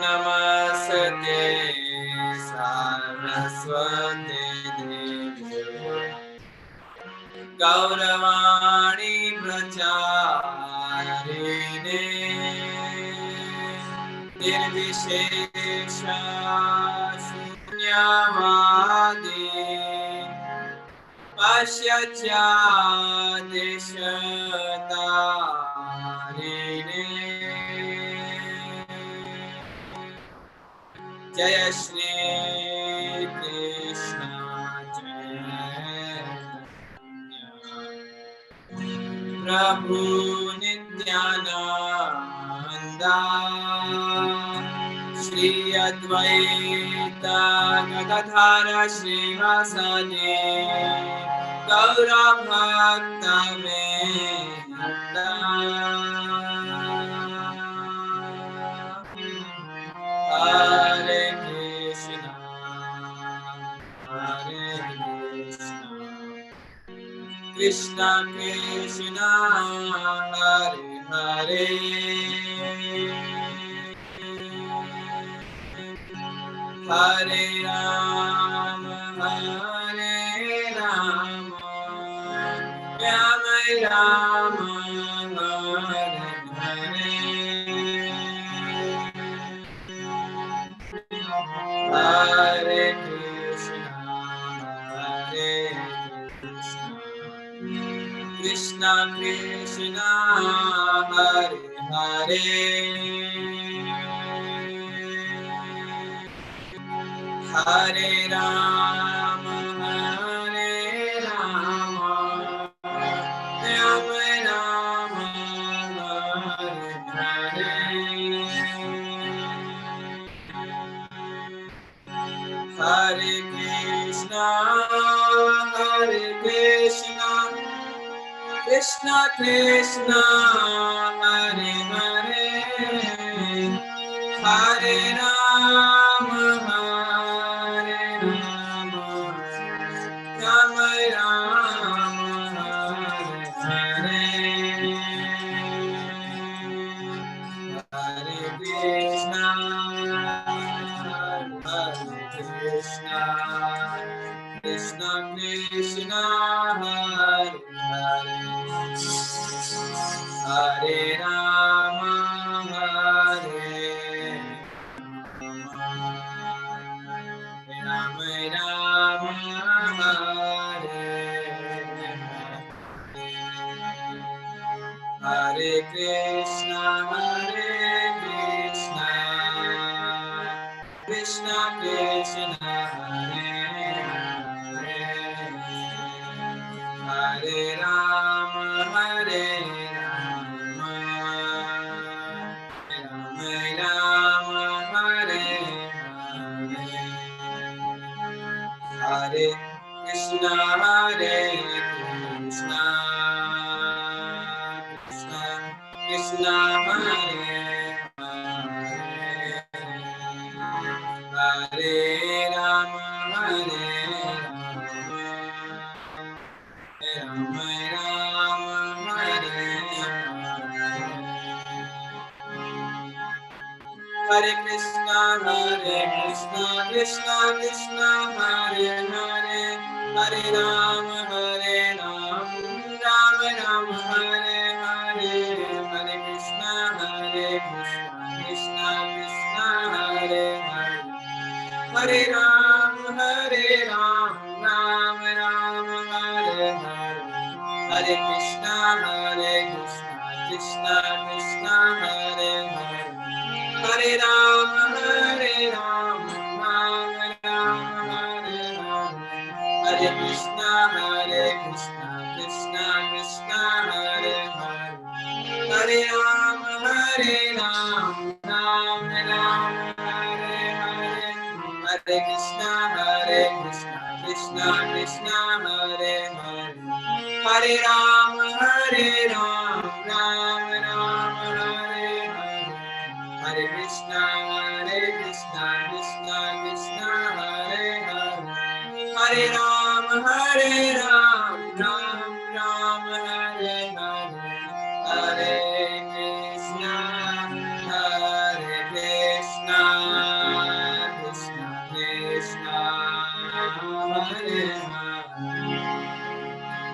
Namaste Saraswati Devi Gauravani Pracharine Nirvishesha Shunyavadi Pashyatya Deshatarine Jaya Shri Krishna Chaitanya Prabhu Nityananda Shri Advaita Gadadhara Srivasadi Gaura Bhakta Vrinda Hare Krishna Hare Krishna Krishna Krishna Hare Hare Hare Rama Hare Rama Rama Rama Hare Hare Hare Krishna Hare Krishna Krishna Krishna Hare Hare Hare Rama Hare Rama Rama Rama Hare Hare Hare Krishna Krishna Krishna Hare Hare Hare Rama Hare Rama Rama Rama Hare Hare Hare Krishna Krishna Krishna Hare Hare Hare Rama Hare Rama Rama Hare Hare Krishna Krishna Krishna Hare Hare Hare Rama Hare Rama Rama Rama Hare Hare Hare Krishna Krishna Krishna Hare Hare Rama Hare Rama Rama Hare Hare Krishna Krishna Krishna Hare Hare Hare Rama Rama Rama Hare Hare Hare Krishna Krishna Krishna Hare Hare Hare Rama Rama Rama Hare Hare Hare Krishna Krishna Krishna Hare Hare Hare Rama Rama Rama Hare Hare Hare Krishna Krishna Krishna Hare Hare Hare Rama Rama Rama Hare Hare Hare Krishna Krishna Krishna Hare Hare Hare Rama Rama Rama Hare Hare Hare Krishna Krishna Krishna Hare Hare Hare Rama Rama Rama Hare Hare Hare Krishna, Hare Krishna, Krishna Krishna, Hare Hare,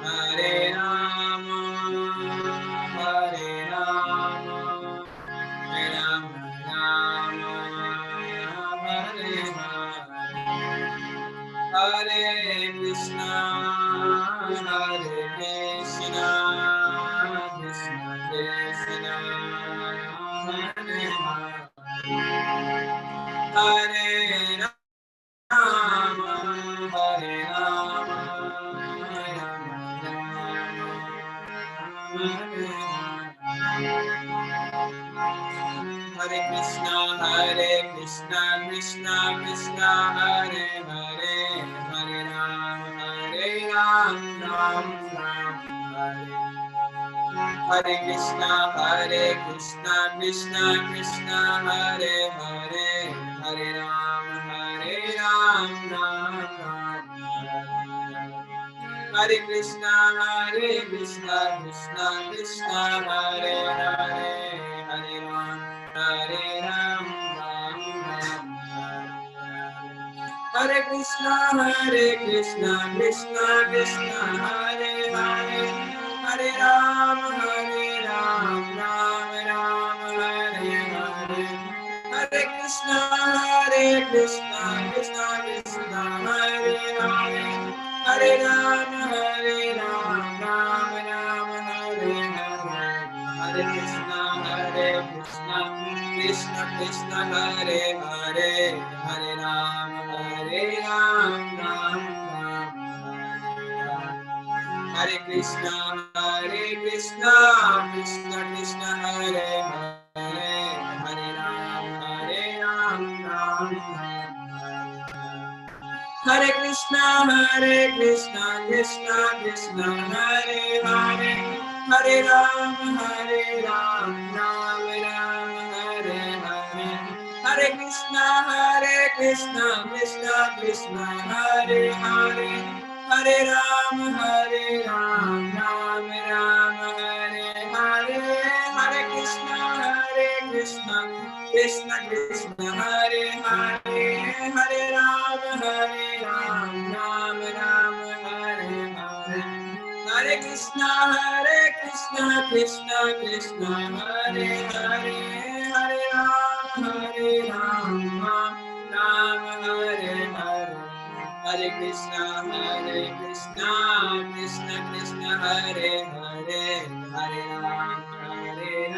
Hare Rama, Hare Rama, Rama Rama, Hare Hare. Hare Krishna, Hare Krishna, Krishna Krishna, Hare Hare, Hare Rama, Hare Rama, Rama Rama, Hare Hare Krishna, Krishna Krishna, Hare Hare, Hare Ram, Ram Ram, Hare Hare Krishna, Krishna Krishna, Hare Hare, Hare Ram, Ram Ram, Hare Hare Krishna, Krishna Krishna, Hare Hare, Hare Ram, Ram Ram, Hare Krishna, Krishna Krishna, Hare Hare, Hare Ram, Ram Ram, Hare Hare, Hare Krishna, Krishna Krishna, Hare Hare, Hare Ram, Ram Ram, Hare Hare, Hare Krishna, Krishna Krishna, Hare Hare, Hare Ram, Ram Ram, Hare Krishna, Krishna Krishna, Hare Hare, Hare Ram, Ram Ram. Hare Krishna, Krishna Krishna, Hare Hare, Hare Ram, Ram Ram, Hare Hare, Hare Krishna, Krishna Krishna, Hare Hare, Hare Ram, Ram Ram, Hare Hare, Hare Krishna, Krishna Krishna, Hare Hare, Hare Ram, Ram Ram, Hare Hare, Hare Krishna, Krishna Krishna, Hare Hare, Hare Ram, Ram Hare Hare, Hare Krishna, Krishna Krishna, Hare Hare, Hare Ram, Hare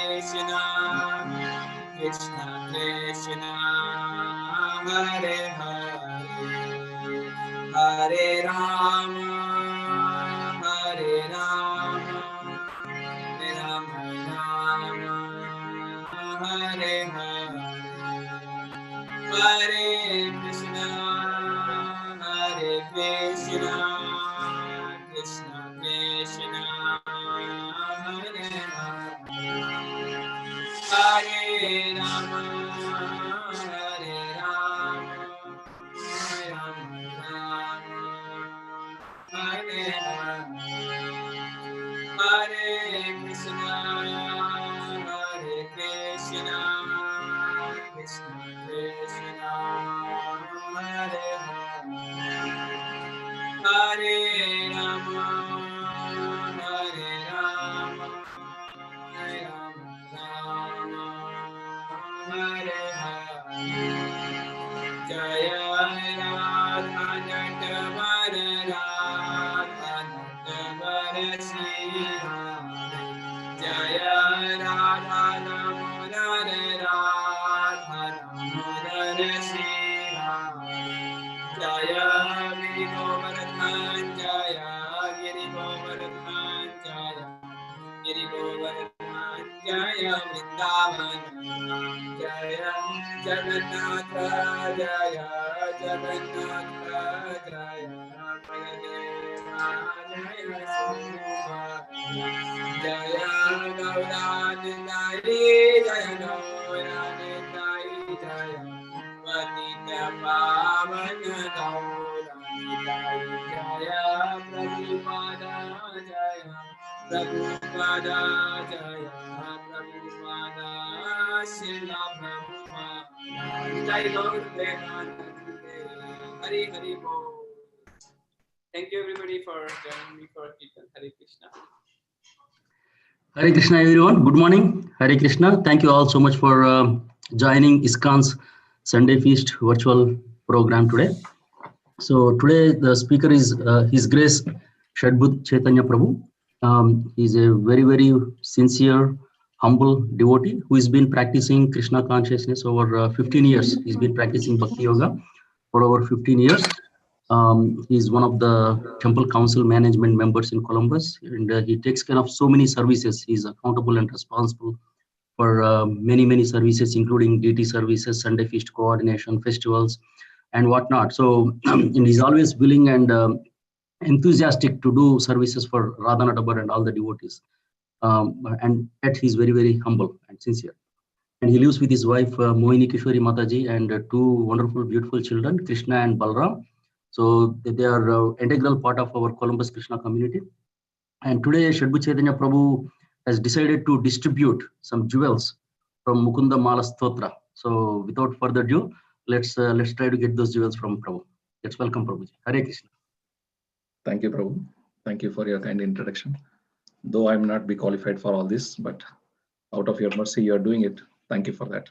Krishna, Krishna Krishna, Hare Hare, Hare Rama, Rama Rama, Hare Hare, Hare Krishna, Krishna Krishna, Hare Hare, Hare Rama, Rama Rama, Hare Hare, Hare Krishna, Krishna Krishna, Hare Hare, Hare Rama, Rama Rama, Hare Hare, Jaya Radha Natavara, Radha Natavara Shri Hare, Jaya Radha Damodar, Radha Damodar Shri Hare, Jaya Giri Govardhan, Jaya Giri Govardhan, Jaya Giri Govardhan, Jaya Vrindavan, Jaya Jagannath, Jaya Jagannath, Jaya Baladeva, Jaya Subhadra, Jaya Gauranindari, Jaya Gauranindari, Jaya Patita Pavan Thank you everybody for joining me for Kirtan. Hare Krishna. Hare Krishna, everyone. Good morning. Hare Krishna. Thank you all so much for joining ISKCON's Sunday Feast virtual program today. So today the speaker is His Grace Sadbhuja Caitanya Prabhu. He's a very, very sincere, humble devotee who has been practicing Krishna consciousness over 15 years. He's been practicing Bhakti Yoga for over 15 years. He's one of the temple council management members in Columbus, and he takes care of so many services. He's accountable and responsible for many services, including DT services, Sunday feast coordination, festivals, and whatnot. So, and he's always willing and enthusiastic to do services for Radhanatabar and all the devotees. And yet he's very, very humble and sincere. And he lives with his wife, Mohini Kishori Mataji, and two wonderful, beautiful children, Krishna and Balram. So they are integral part of our Columbus Krishna community. And today, Sadbhuja Caitanya Prabhu has decided to distribute some jewels from Mukunda Mala Stotra. So without further ado, let's try to get those jewels from Prabhu. Let's welcome Prabhuji. Hare Krishna. Thank you, Prabhu. Thank you for your kind introduction. Though I'm not be qualified for all this, but out of your mercy, you are doing it. Thank you for that.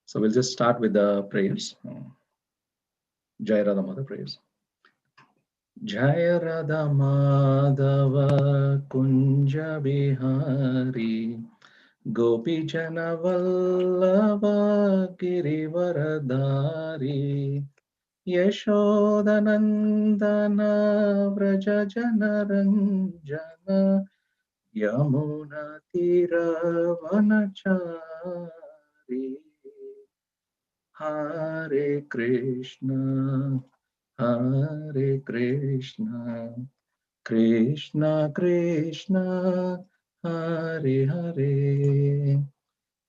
So we'll just start with the prayers. Jai Radha Madhava prayers. Jai Radha Madhava Kunja Bihari Gopi Jana Vallabha Girivaradhari Yashodanandana Vraja Jana Ranjana Yamuna Tira Vanachari Hare Krishna Hare Krishna Krishna Krishna Hare Hare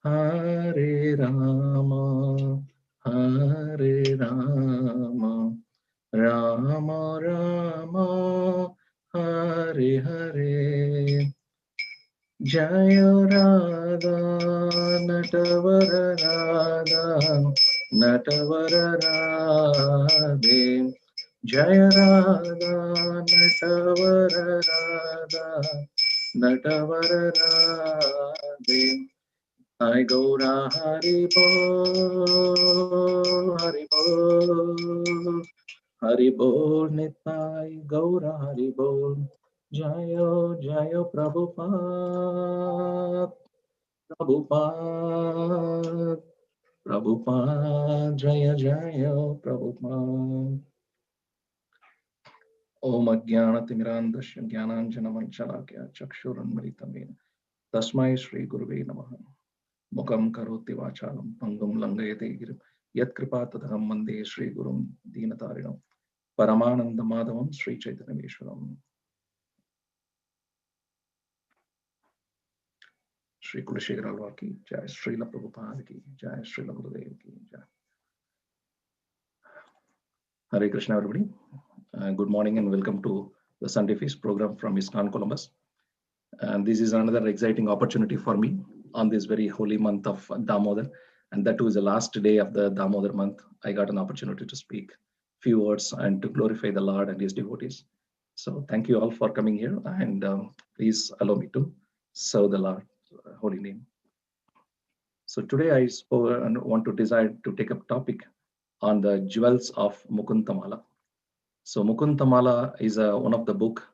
Hare Rama Hare Rama Rama Rama Hare Hare Jaya Radha Natavara Radha Natavara Radhe Jaya Radha Natavara Radha Natavara Radhe I Gaura Hari Bol Hari Bol Hari Bol Nitai Gaura Hari Bol Jayo Jayo Prabhupada Prabhupada Prabhupada Jaya Jaya Prabhupada Om Ajnana Timirandasya Jnananjana Vanchalakya Chakshuranmritamena Tasmai Shri Guruve Namaha Mukam Karoti Vachalam Pangum Langayate Girim Yat Kripatadham Mande Shri Gurum Dinatarinam Paramananda Madhavam Sri Chaitanya Vishwaram Shri Kulashekara Alvar ki Jai, Srila Prabhupada ki Jai, Srila Gurudev ki Jai. Hare Krishna, everybody. Good morning and welcome to the Sunday Feast program from ISKCON Columbus. And this is another exciting opportunity for me on this very holy month of Damodar. And that too is the last day of the Damodar month. I got an opportunity to speak few words and to glorify the Lord and his devotees. So thank you all for coming here, and please allow me to serve the Lord holy name. So today I want to decide to take up topic on the jewels of Mukunda. So Mukunda is one of the book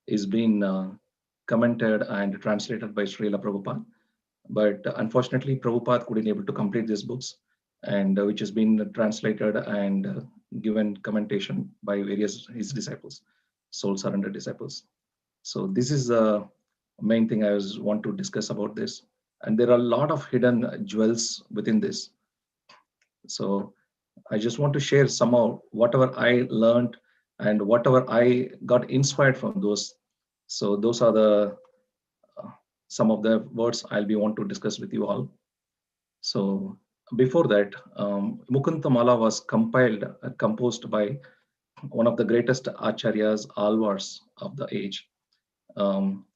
is being commented and translated by Srila Prabhupada, but unfortunately Prabhupada couldn't able to complete these books, and which has been translated and given commentation by various his disciples, soul surrender disciples. So this is the main thing I want to discuss about this, and there are a lot of hidden jewels within this. So I just want to share some of whatever I learned and whatever I got inspired from those. So those are the some of the words I'll be want to discuss with you all. So before that, Mukunda Mala was composed by one of the greatest acharyas, alvars of the age, um,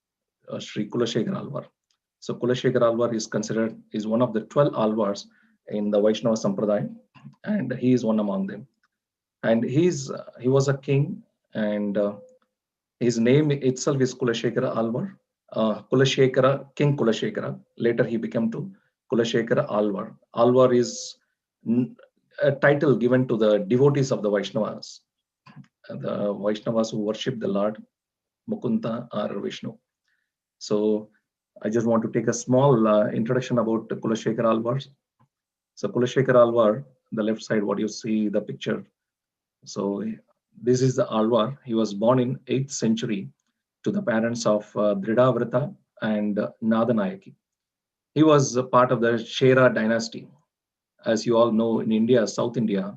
Sri Kulashekar Alvar. So Kulashekar Alvar is one of the 12 alvars in the Vaishnava Sampradaya, and he is one among them. And he was a king, and his name itself is Kulashekara Alvar. Kulashekara, King Kulashekara. Later he became to Kulashekara Alvar. Alvar is a title given to the devotees of the Vaishnavas, the Vaishnavas who worship the Lord Mukunda or Vishnu. So I just want to take a small introduction about Kulashekara Alvar. So Kulashekara Alvar, the left side, what you see the picture. So this is the Alvar. He was born in 8th century to the parents of Dridavrata and Nadanayaki. He was a part of the Chera dynasty. As you all know, in India, South India,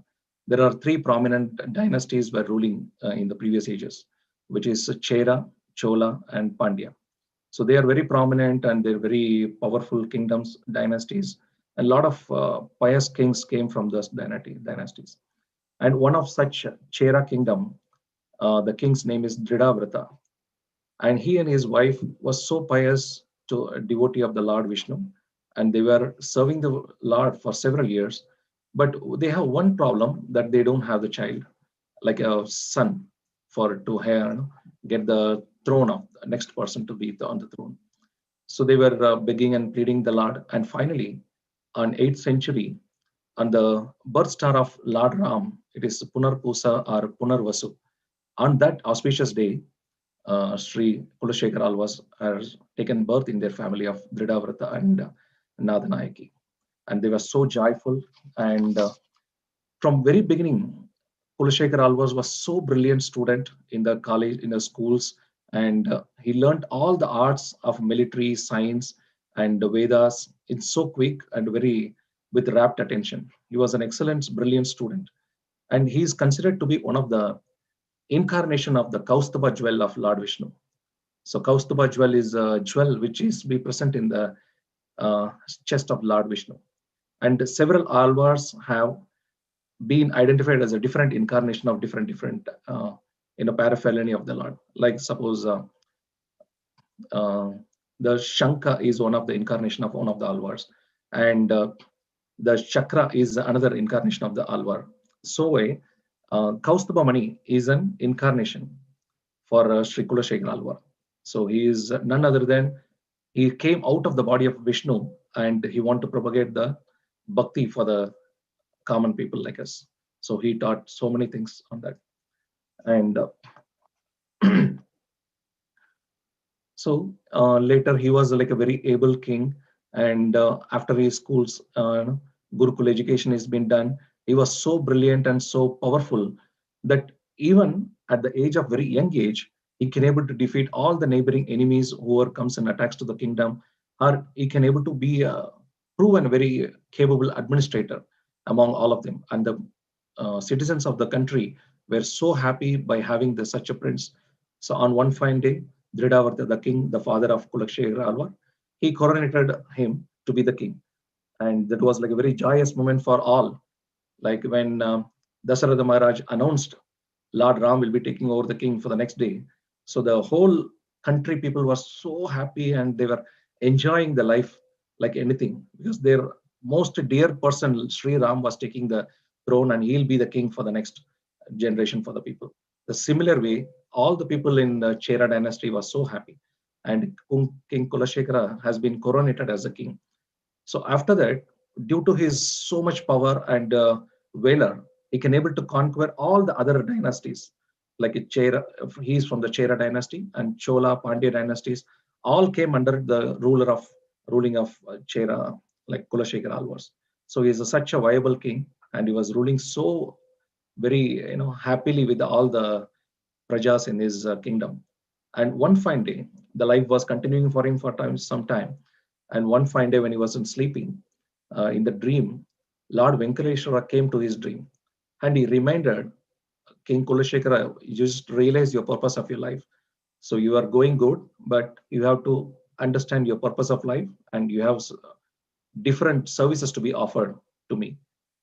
there are three prominent dynasties were ruling in the previous ages, which is Chera, Chola, and Pandya. So they are very prominent and they're very powerful kingdoms, dynasties. And a lot of pious kings came from those dynasties. And one of such Chera kingdom, the king's name is Dridavrata. And he and his wife was so pious to a devotee of the Lord Vishnu, and they were serving the Lord for several years. But they have one problem that they don't have the child, like a son, for to have, get the throne of the next person to be on the throne. So they were begging and pleading the Lord, and finally, on 8th century, on the birth star of Lord Ram, it is Punarpusa or Punarvasu. On that auspicious day, Sri Kulashekar Alvas has taken birth in their family of Dridavrata and Nadanayaki. And they were so joyful. And from very beginning, Kulashekar Alvas was so brilliant student in the college, in the schools, and he learned all the arts of military, science, and the Vedas in so quick and very with rapt attention. He was an excellent, brilliant student. And he is considered to be one of the incarnation of the Kaustubha jewel of Lord Vishnu. So Kaustubha jewel is a jewel which is be present in the uh, chest of Lord Vishnu. And several alvars have been identified as a different incarnation of different paraphernalia of the Lord. Like suppose uh, the Shankha is one of the incarnation of one of the alvars, and the chakra is another incarnation of the alvar. So Kaustubha Mani is an incarnation for Sri Kulashekar Alvar. So he is none other than he came out of the body of Vishnu and he want to propagate the bhakti for the common people like us. So he taught so many things on that. And so later he was like a very able king. And after his schools, Gurukul education has been done, he was so brilliant and so powerful that even at the age of very young age, he can able to defeat all the neighboring enemies whoever comes and attacks to the kingdom, or he can able to be a proven very capable administrator among all of them. And the citizens of the country were so happy by having such a prince. So on one fine day, Dridavarta, the king, the father of Kulashekar Alvar, he coronated him to be the king. And that was like a very joyous moment for all. Like when Dasharatha Maharaj announced Lord Ram will be taking over the king for the next day. So the whole country people were so happy and they were enjoying the life like anything because their most dear person, Sri Ram, was taking the throne and he'll be the king for the next generation for the people. The similar way, all the people in the Chera dynasty was so happy. And King Kulashekara has been coronated as a king. So after that, due to his so much power and valor, he can able to conquer all the other dynasties. Like Chera, he's from the Chera dynasty and Chola, Pandya dynasties, all came under the ruling of Chera, like Kulashekar Alvars. So he is such a viable king, and he was ruling so very happily with all the prajas in his kingdom. And one fine day, the life was continuing for him for some time. And one fine day, when he wasn't sleeping, in the dream, Lord Venkateshwara came to his dream, and he reminded King Kulashekara, you just realize your purpose of your life. So you are going good, but you have to understand your purpose of life, and you have different services to be offered to me.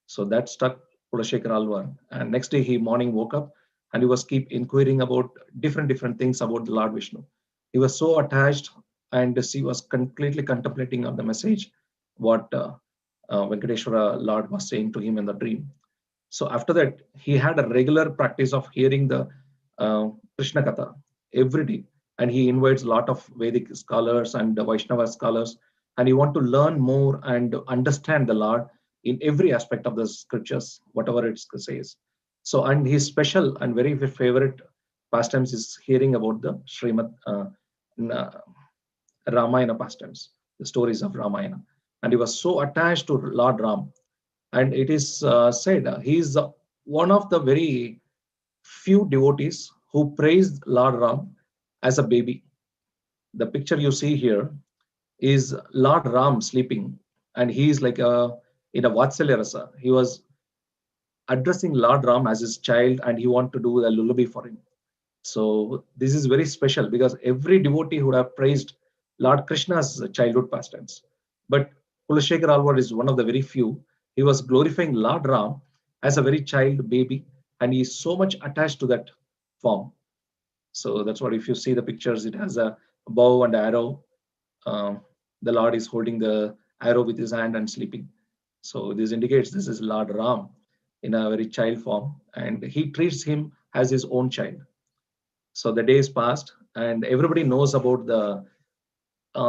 So that struck Kulashekar Alvar. And next day he morning woke up and he was keep inquiring about different things about the Lord Vishnu. He was so attached and he was completely contemplating on the message what Venkateshwara Lord was saying to him in the dream. So after that, he had a regular practice of hearing the Krishna Katha every day, and he invites a lot of Vedic scholars and Vaishnava scholars, and he want to learn more and understand the Lord in every aspect of the scriptures, whatever it says. So, and his special and very favorite pastimes is hearing about the Srimad Ramayana pastimes, the stories of Ramayana, and he was so attached to Lord Ram. And it is said he is one of the very few devotees who praised Lord Ram as a baby. The picture you see here is Lord Ram sleeping, and he is like in a Vatsalya Rasa. He was addressing Lord Ram as his child, and he wanted to do a lullaby for him. So this is very special because every devotee would have praised Lord Krishna's childhood pastimes. But Kulashekar Alvar is one of the very few. He was glorifying Lord Ram as a very child baby, and he is so much attached to that form. So that's what if you see the pictures, it has a bow and arrow. Um, the Lord is holding the arrow with his hand and sleeping. So this indicates this is Lord Ram in a very child form, and he treats him as his own child. So the days passed, and everybody knows about the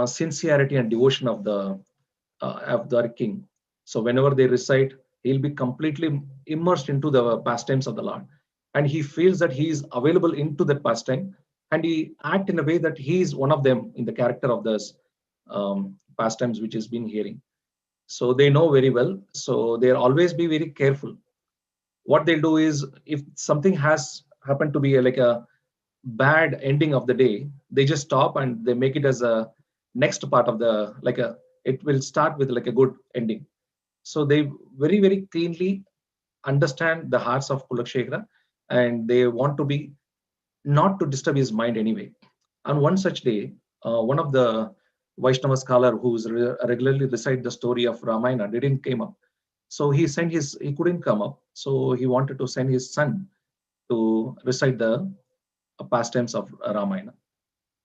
sincerity and devotion of the king. So whenever they recite, he'll be completely immersed into the pastimes of the Lord, and he feels that he is available into that pastime, and he act in a way that he is one of them in the character of those pastimes which is been hearing. So they know very well. So they'll always be very careful. What they'll do is if something has happened to be like a bad ending of the day, they just stop and they make it as a next part of the like a it will start with like a good ending. So they very cleanly understand the hearts of Kulakshekhara, and they want to be not to disturb his mind anyway. On one such day, one of the Vaishnava scholar who's regularly recite the story of Ramayana didn't came up. So he couldn't come up. So he wanted to send his son to recite the pastimes of Ramayana.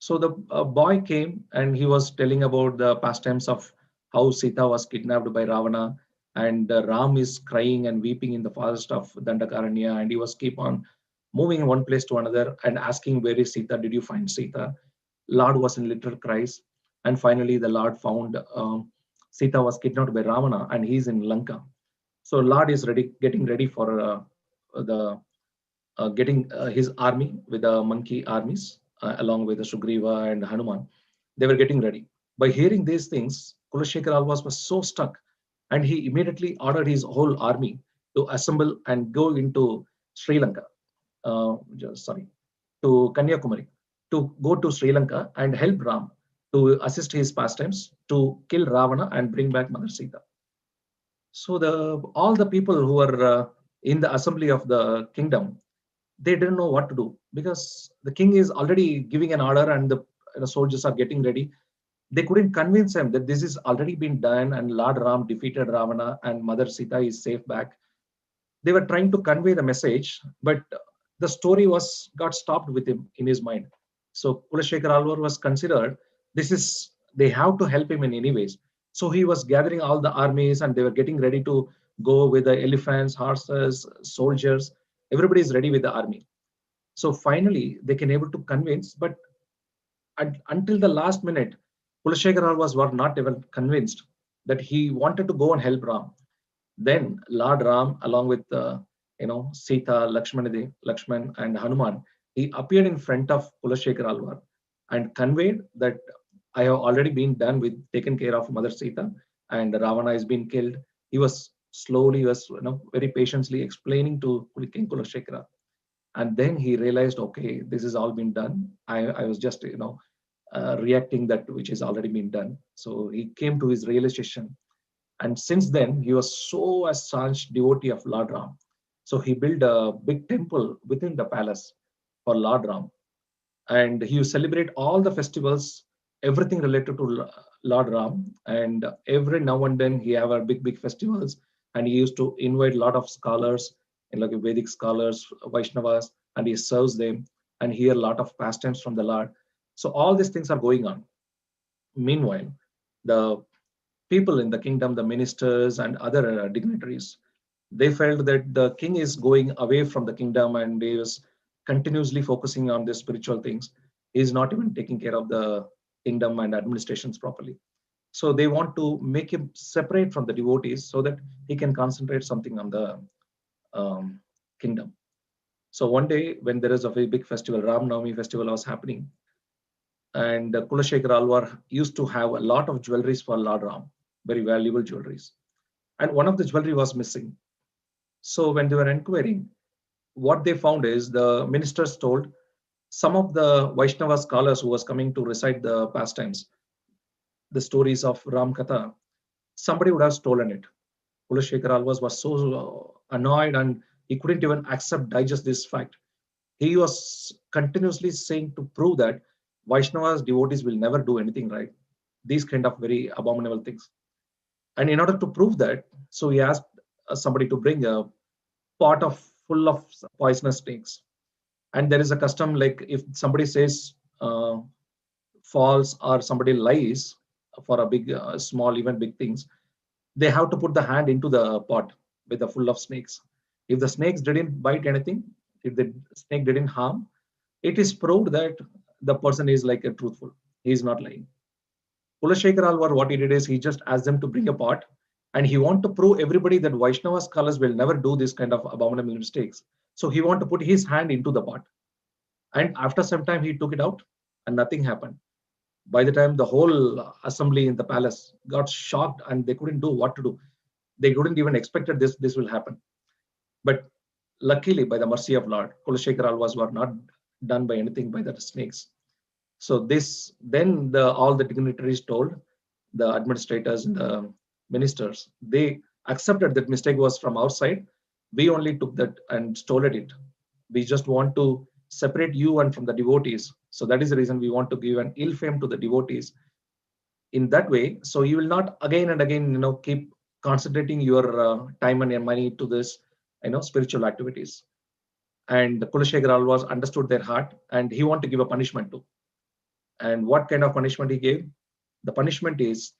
So the boy came and he was telling about the pastimes of how Sita was kidnapped by Ravana, and Ram is crying and weeping in the forest of Dandakaranya, and he was keep on moving one place to another and asking, where is Sita? Did you find Sita? Lord was in literal cries, and finally the Lord found Sita was kidnapped by Ravana, and he's in Lanka. So Lord is getting ready for the getting his army with the monkey armies along with the Sugriva and Hanuman. They were getting ready. By hearing these things, Kulashekar Alvas was so stuck, and he immediately ordered his whole army to assemble and go into Sri Lanka. Sorry, to Kanyakumari, to go to Sri Lanka and help Ram to assist his pastimes to kill Ravana and bring back Mother Sita. So the all the people who were in the assembly of the kingdom, they didn't know what to do because the king is already giving an order and the soldiers are getting ready. They couldn't convince him that this is already been done and Lord Ram defeated Ravana and Mother Sita is safe back. They were trying to convey the message, but the story was got stopped with him in his mind. So Kulashekar Alvar was considered this is they have to help him in any ways. So he was gathering all the armies and they were getting ready to go with the elephants, horses, soldiers. Everybody is ready with the army. So finally they can able to convince, but until the last minute, Kulashekar was not even convinced that he wanted to go and help Ram. Then Lord Ram, along with Sita, Lakshman, and Hanuman, he appeared in front of Kulashekar Alvar and conveyed that I have already been done with taken care of Mother Sita and Ravana has been killed. He was slowly, very patiently explaining to King Kulashekara, and then he realized, okay, this has all been done. I was just reacting that which has already been done. So he came to his realization, and since then, he was so a staunch devotee of Lord Ram. So he built a big temple within the palace for Lord Ram. And he would celebrate all the festivals, everything related to Lord Ram. And every now and then he have a big festivals and he used to invite a lot of scholars, like Vedic scholars, Vaishnavas, and he serves them and hear a lot of pastimes from the Lord. So all these things are going on. Meanwhile, the people in the kingdom, the ministers and other dignitaries, they felt that the king is going away from the kingdom and he was continuously focusing on the spiritual things. He is not even taking care of the kingdom and administrations properly. So they want to make him separate from the devotees so that he can concentrate something on the um, kingdom. So one day when there is a very big festival, Ram Navami festival was happening, and Kulashekar Alwar used to have a lot of jewelries for Lord Ram, very valuable jewelries. And one of the jewelry was missing. So when they were inquiring, what they found is the ministers told some of the Vaishnava scholars who was coming to recite the pastimes, the stories of Ram Katha, somebody would have stolen it. Kulashekar Alwas was so annoyed and he couldn't even accept, digest this fact. He was continuously saying to prove that Vaishnavas devotees will never do anything right. These kind of very abominable things. And in order to prove that, so he asked somebody to bring a pot of full of poisonous snakes. And there is a custom like if somebody says false or somebody lies for a big, small, even big things, they have to put the hand into the pot with the full of snakes. If the snakes didn't bite anything, if the snake didn't harm, it is proved that the person is like a truthful. He is not lying. Kulashekar Alwar, what he did is he just asked them to bring a pot, and he want to prove everybody that Vaishnava scholars will never do this kind of abominable mistakes. So he want to put his hand into the pot, and after some time he took it out, and nothing happened. By the time the whole assembly in the palace got shocked and they couldn't do what to do. They couldn't even expected this will happen. But luckily, by the mercy of Lord, Kulashekar Alwas were not done by anything by the snakes. So this then all the dignitaries told the administrators and the ministers, they accepted that mistake was from our side. We only took that and stole it. We just want to separate you and from the devotees. So that is the reason we want to give an ill fame to the devotees in that way. So you will not again and again, keep concentrating your time and your money to this, spiritual activities. And Kulashekar Alwas understood their heart and he wanted to give a punishment too. And what kind of punishment he gave? The punishment is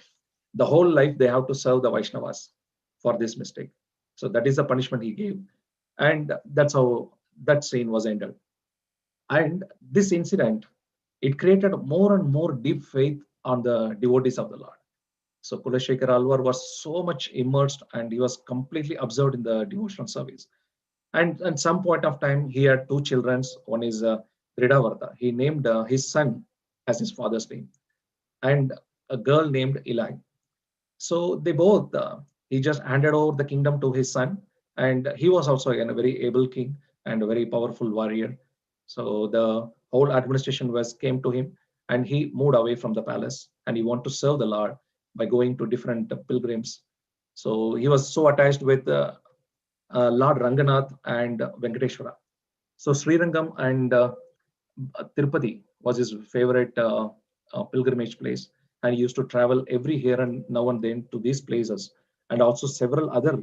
the whole life they have to serve the Vaishnavas for this mistake. So that is the punishment he gave. And that's how that scene was ended. And this incident, it created more and more deep faith on the devotees of the Lord. So Kulashekar Alwar was so much immersed and he was completely absorbed in the devotional service. And at some point of time, he had two children. One is Ridavarta. He named his son as his father's name, and a girl named Eli. So they both, he just handed over the kingdom to his son, and he was also again a very able king and a very powerful warrior. So the whole administration was came to him, and he moved away from the palace, and he wanted to serve the Lord by going to different pilgrims. So he was so attached with Lord Ranganath and Venkateshwara. So Srirangam and Tirupati was his favorite pilgrimage place, and he used to travel every year and now and then to these places, and also several other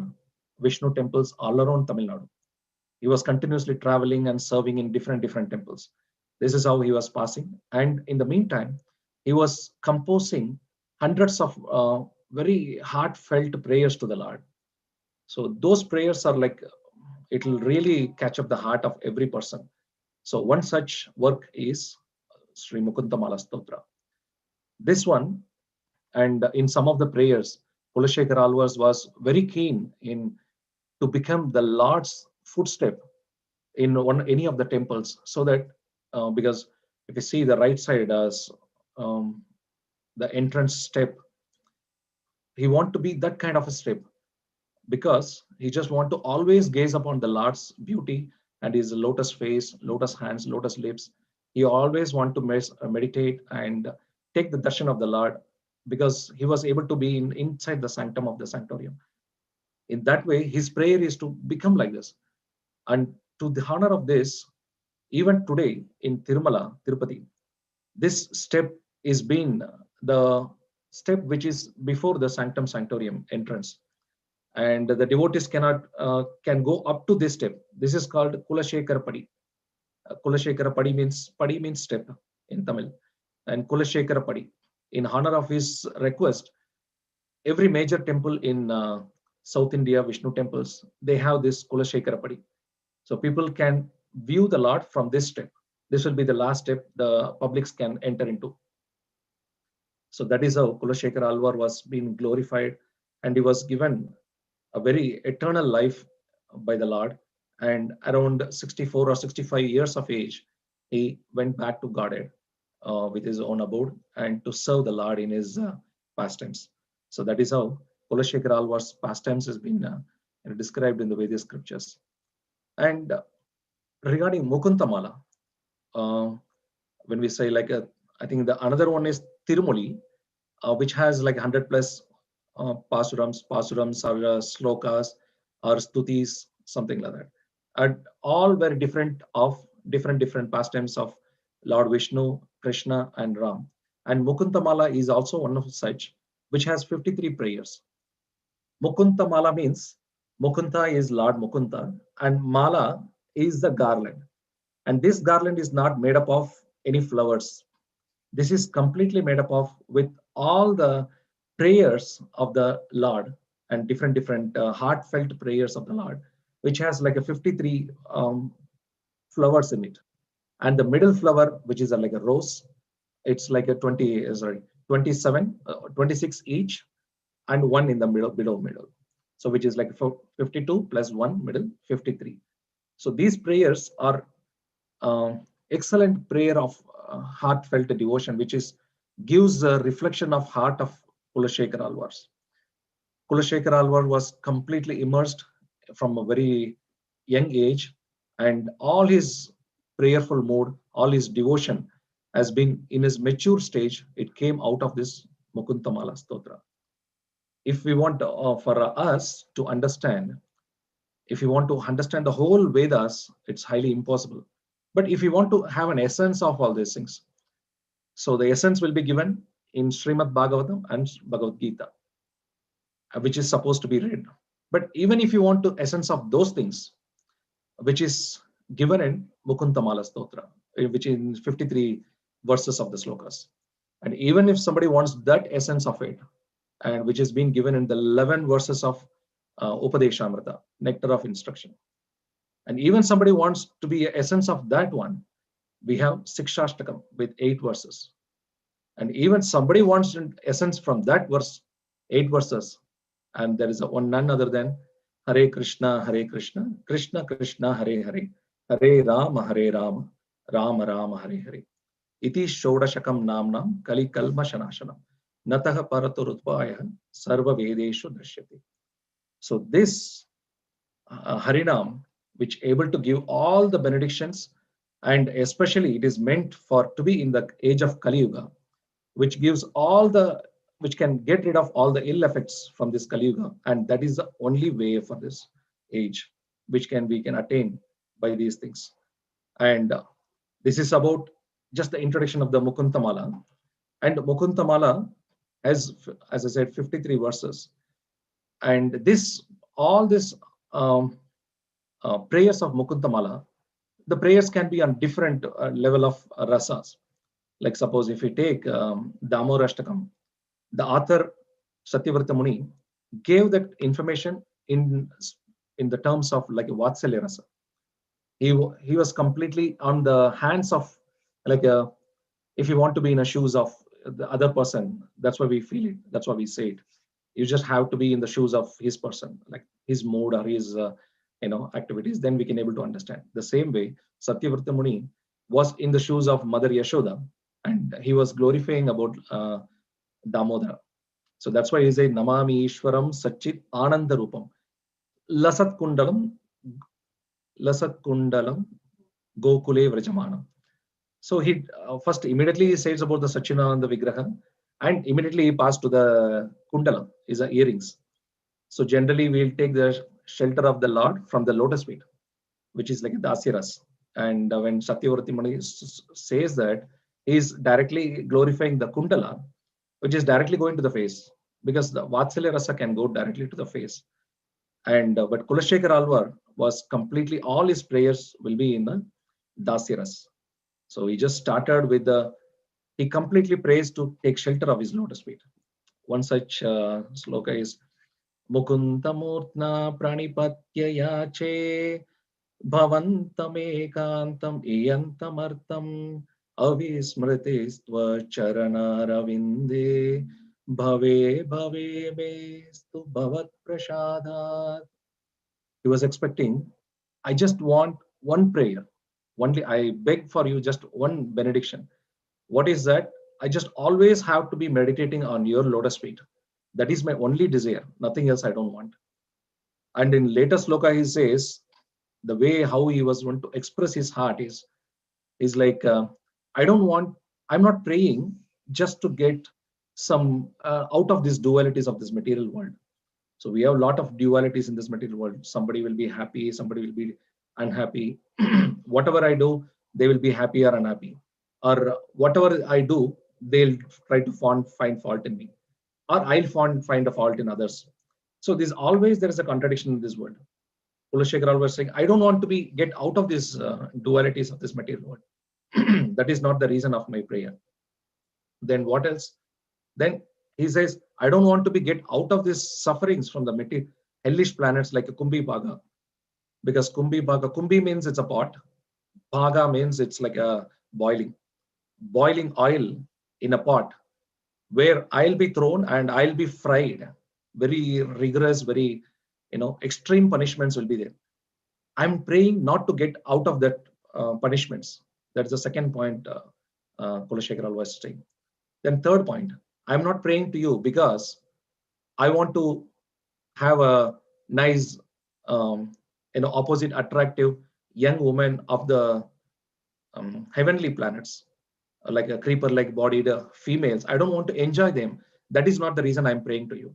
Vishnu temples all around Tamil Nadu. He was continuously traveling and serving in different temples. This is how he was passing, and in the meantime, he was composing hundreds of very heartfelt prayers to the Lord. So those prayers are like it will really catch up the heart of every person. So one such work is Sri Mukunda Stotra. This one, and in some of the prayers, Kulashekar Alwas was very keen in to become the Lord's footstep in any of the temples, so that because if you see the right side as the entrance step, he want to be that kind of a step because he just want to always gaze upon the Lord's beauty and his lotus face, lotus hands, lotus lips. He always want to meditate and take the darshan of the Lord because he was able to be inside the sanctum of the sanctorium. In that way, his prayer is to become like this. And to the honor of this, even today in Tirumala, Tirupati, this step is being the step which is before the sanctum sanctorium entrance. and the devotees can go up to this step. This is called Kulashekara Padi. Kulashekara Padi means step in Tamil, and Kulashekara Padi. In honor of his request, every major temple in South India, Vishnu temples, they have this Kulashekara Padi. So people can view the Lord from this step. This will be the last step the publics can enter into. So that is how Kulashekara Alvar was being glorified, and he was given a very eternal life by the Lord. And around 64 or 65 years of age, he went back to Godhead with his own abode and to serve the Lord in his pastimes. So that is how Kulashekara Alvar's pastimes has been described in the Vedic scriptures. And regarding Mukuntamala, when we say like I think the another one is Tirumuli, which has like 100 plus pasurams or slokas or stutis, something like that. And all very different of different pastimes of Lord Vishnu, Krishna, and Ram. And Mukuntamala is also one of such, which has 53 prayers. Mukuntamala means Mukunda is Lord Mukunda, and Mala is the garland. And this garland is not made up of any flowers. This is completely made up of with all the prayers of the Lord and different heartfelt prayers of the Lord, which has like a 53 flowers in it. And the middle flower, which is like a rose, it's like a 27, 26 each, and one in the middle. So which is like 52 plus one middle, 53. So these prayers are excellent prayer of heartfelt devotion, which gives a reflection of heart of Kulashekara Alvars. Kulashekara Alvar was completely immersed from a very young age, and all his prayerful mood, all his devotion has been in his mature stage. It came out of this Mukuntamala Stotra. If we want for us to understand, if you want to understand the whole Vedas, it's highly impossible. But if you want to have an essence of all these things, so the essence will be given in Srimad Bhagavatam and Bhagavad Gita, which is supposed to be read. But even if you want to essence of those things, which is given in Mukuntamala Stotra, which is 53 verses of the slokas. And even if somebody wants that essence of it, and which is being given in the 11 verses of Upadeshamrita, nectar of instruction. And even somebody wants to be the essence of that one, we have Sikshashtakam with 8 verses. And even somebody wants an essence from that verse, 8 verses, and there is none other than Hare Krishna, Krishna Krishna, Hare Hare, Hare Rama, Rama Rama, Hare Hare. Iti Shodashakam Namnam Kali Kalma Shanashanam. Nataha Paraturutpaya Sarva Vedeshu Drishyati. So this Harinam, which able to give all the benedictions, and especially it is meant for to be in the age of Kali Yuga, which gives which can get rid of all the ill effects from this Kali Yuga, and that is the only way for this age, which we can attain by these things. And this is about just the introduction of the Mukuntamala. And Mukuntamala has, as I said, 53 verses. And all this prayers of Mukuntamala, the prayers can be on different level of rasas. Like suppose if we take Damorashtakam, the author Satyavrata Muni gave that information in the terms of like a Vatsalya rasa. He was completely on the hands of like if you want to be in the shoes of the other person, that's why we feel it, that's why we say it. You just have to be in the shoes of his person, like his mood or his activities, then we can able to understand. The same way Satyavrata Muni was in the shoes of Mother Yashoda, and he was glorifying about Damodara. So that's why he said Namami Ishwaram Satchit Ananda Rupam Lasat Kundalam Gokule Vrajamanam. So he first immediately says about the Satchidananda Vigraha, and immediately he passed to the Kundalam, is the earrings. So generally we'll take the shelter of the Lord from the lotus feet, which is like a Dasiras. And when Satyavrati Muni says that, he is directly glorifying the Kundala, which is directly going to the face, because the Vatsalya Rasa can go directly to the face. And but Kulashekar Alvar was completely, all his prayers will be in the Dasyaras. So he just started with he completely prays to take shelter of his lotus feet. One such sloka is Mukunda Murtna Pranipatya Yache Bhavantamekantam Iyantamartam Avismritistva Charanaravinde Bhave Bhave Mestu Bhavat Prasadat. He was expecting, I just want one prayer. Only I beg for you, just one benediction. What is that? I just always have to be meditating on your lotus feet. That is my only desire. Nothing else I don't want. And in later sloka, he says the way how he was going to express his heart is like I don't want. I'm not praying just to get some out of these dualities of this material world. So we have a lot of dualities in this material world. Somebody will be happy, somebody will be unhappy. Whatever I do, they will be happy or unhappy. Or whatever I do, they'll try to find fault in me. Or I'll find a fault in others. So there's always there is a contradiction in this world. Kulashekar was saying, I don't want to be get out of these dualities of this material world. That is not the reason of my prayer. Then what else? Then he says, I don't want to be get out of these sufferings from the material hellish planets like a Kumbhi Bhaga. Because Kumbhi Bhaga, Kumbhi means it's a pot. Bhaga means it's like a boiling oil in a pot where I'll be thrown and I'll be fried. Very rigorous, very, extreme punishments will be there. I'm praying not to get out of that punishments. That's the second point Kulashekar was saying. Then third point, I'm not praying to you because I want to have a nice, opposite, attractive young woman of the heavenly planets, like a creeper-like bodied females. I don't want to enjoy them. That is not the reason I'm praying to you.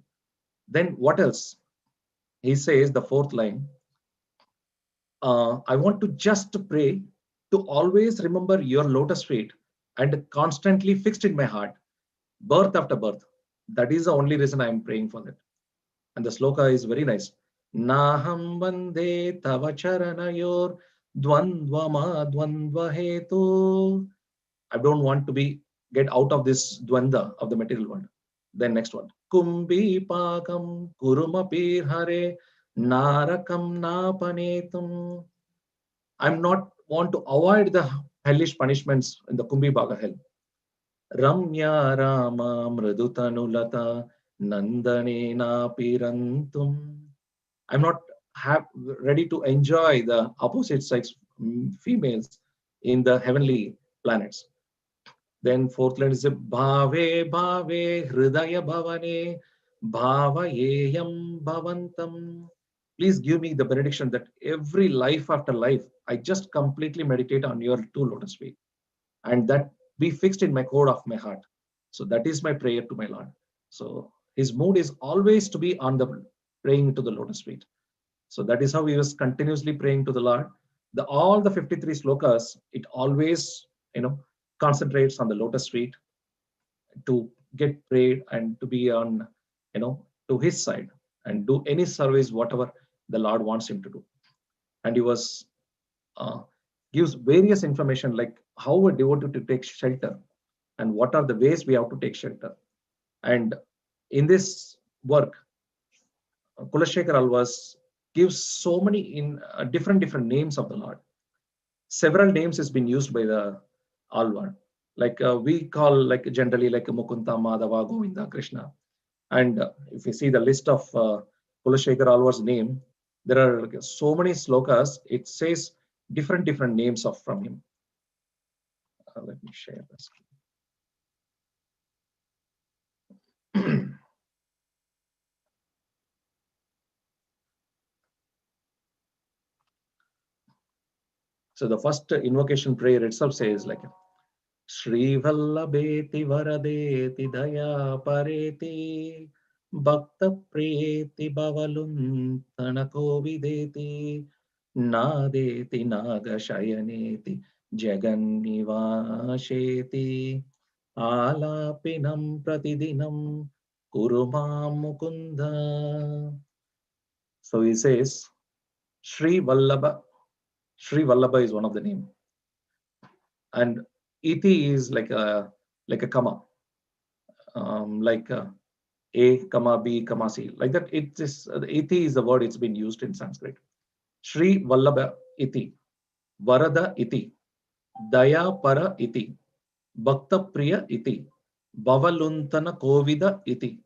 Then what else? He says the fourth line. I want to just pray to always remember your lotus feet and constantly fixed in my heart, birth after birth. That is the only reason I'm praying for that. And the sloka is very nice. Naham vande tava charanayor dvandvama dvandva hetu. I don't want to get out of this dvanda of the material world. Then next one. Kumbi pakam kurumapir hare narakam napanetum. I'm not want to avoid the hellish punishments in the Kumbhi Bhaga hell. Ramya Rama Mridutanulata Nandane Pirantum. I'm not ready to enjoy the opposite sex females in the heavenly planets. Then fourth line is Bhave Bhave Hridaya Bhavane Bhavayeyam Bhavantam. Please give me the benediction that every life after life, I just completely meditate on your two lotus feet and that be fixed in my core of my heart. So that is my prayer to my Lord. So his mood is always to be on the praying to the lotus feet. So that is how he was continuously praying to the Lord. All the 53 slokas, it always, concentrates on the lotus feet to get prayed and to be on, to his side and do any service, whatever the Lord wants him to do. And he was gives various information like how we're devoted to take shelter and what are the ways we have to take shelter. And in this work, Kulashekar Alvas gives so many in different names of the Lord. Several names has been used by the Alvar. Like we call like generally like Mukunda, Madhava, Govinda, Krishna. And if you see the list of Kulashekar Alvar's name, there are so many slokas. It says different names from him. Let me share this. So the first invocation prayer itself says like Shri Vallabheti Varadeti Daya Pareti Bhakta Preti Bavalun Tanako Videti Nadeti Naga Shayaneti Jagan Nivasheti Alapinam Pratidinam Kurumam Mukunda. So he says, Sri Vallabha. Sri Vallabha is one of the name. And iti is like a comma, like a comma b comma c, like that. It is iti is the word it's been used in Sanskrit. Sri Vallabha iti, Varada iti, Daya para iti, Bhakta priya iti, Bavaluntana kovida iti,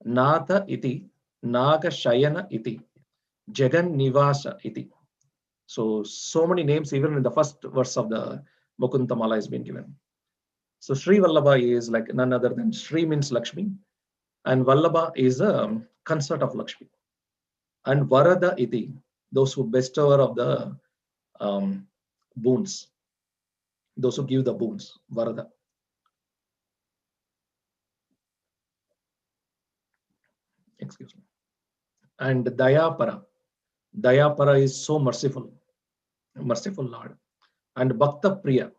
Natha iti, Naga shayana iti, Jagan nivasa iti. So many names, even in the first verse of the Mukuntamala has been given. So Sri Vallabha is like none other than Sri means Lakshmi, and Vallabha is a consort of Lakshmi. And Varada iti, those who bestower of the boons, those who give the boons, Varada. Excuse me. And Dayapara. Dayapara is so merciful, merciful Lord. And Bhakta Priya,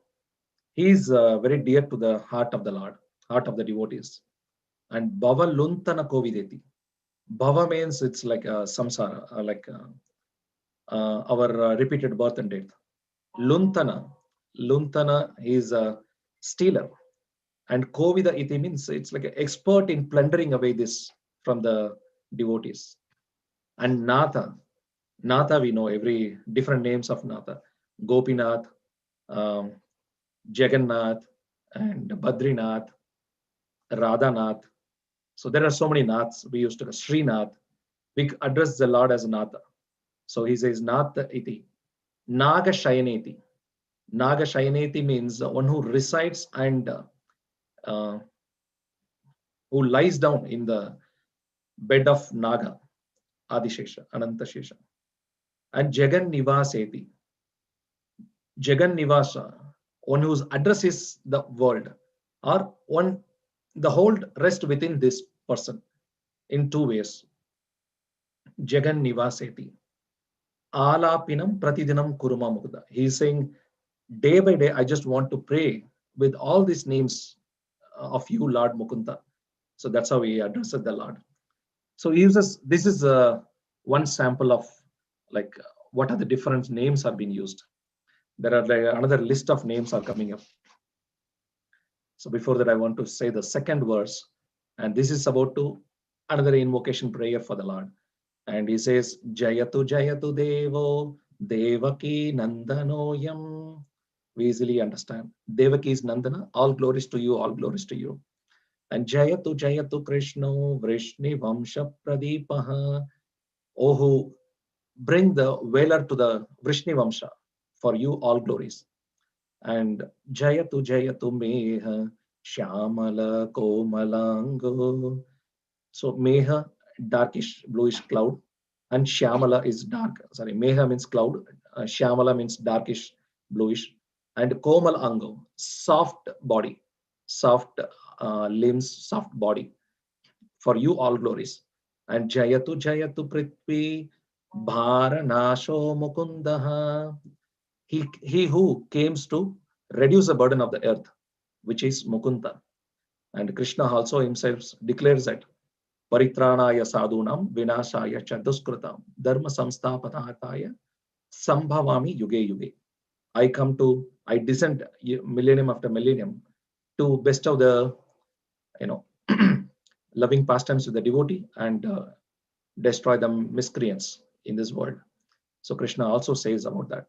he is very dear to the heart of the Lord, heart of the devotees. And Bhava Luntana Kovideti. Bhava means it's like samsara, our repeated birth and death. Luntana, Luntana is a stealer. And Kovida iti means it's like an expert in plundering away this from the devotees. And Natha, Natha we know every different names of Natha. Gopinath, um, Jagannath, and Badrinath, Radhanath. So there are so many Naths. We used to Srinath. We address the Lord as Natha. So he says Natha iti. Naga Shayaneti. Naga Shayaneti means one who resides and uh, who lies down in the bed of Naga, Adishesha, Anantashesha. And Jagan Nivaseti. Jagan Nivasa, one whose address is the world, or one the whole rest within this person in two ways. Jagan Nivaseti. Alapinam Pratidinam Kuruma Mukunda. He is saying, day by day, I just want to pray with all these names of you, Lord Mukunda. So that's how he addresses the Lord. So he uses, this is one sample of like what are the different names are being used. There are like another list of names are coming up. So before that, I want to say the second verse, and this is about to another invocation prayer for the Lord. And he says, Jayatu Jayatu Devo Devaki Nandanoyam. We easily understand. Devaki is Nandana. All glories to you, all glories to you. And Jayatu Jayatu Krishna Vrishni Vamsha Pradipaha. Oh, who bring the Velar to the Vrishni Vamsha. For you, all glories. And Jayatu Jayatu Meha Shyamala Komalango. So Meha, darkish bluish cloud, and Shyamala is dark. Sorry, Meha means cloud, Shyamala means darkish bluish, and Komal Ango, soft body, soft limbs, soft body. For you all glories. And Jayatu Jayatu Prithvi Bharanasho Mukundaha. He who comes to reduce the burden of the earth, which is Mukunda. And Krishna also himself declares that Paritranaya sadhunam vinashaya chaduskrutam dharma samsthapanataya sambhavami yuge yuge. I descend millennium after millennium to bestow the, loving pastimes to the devotee and destroy the miscreants in this world. So Krishna also says about that.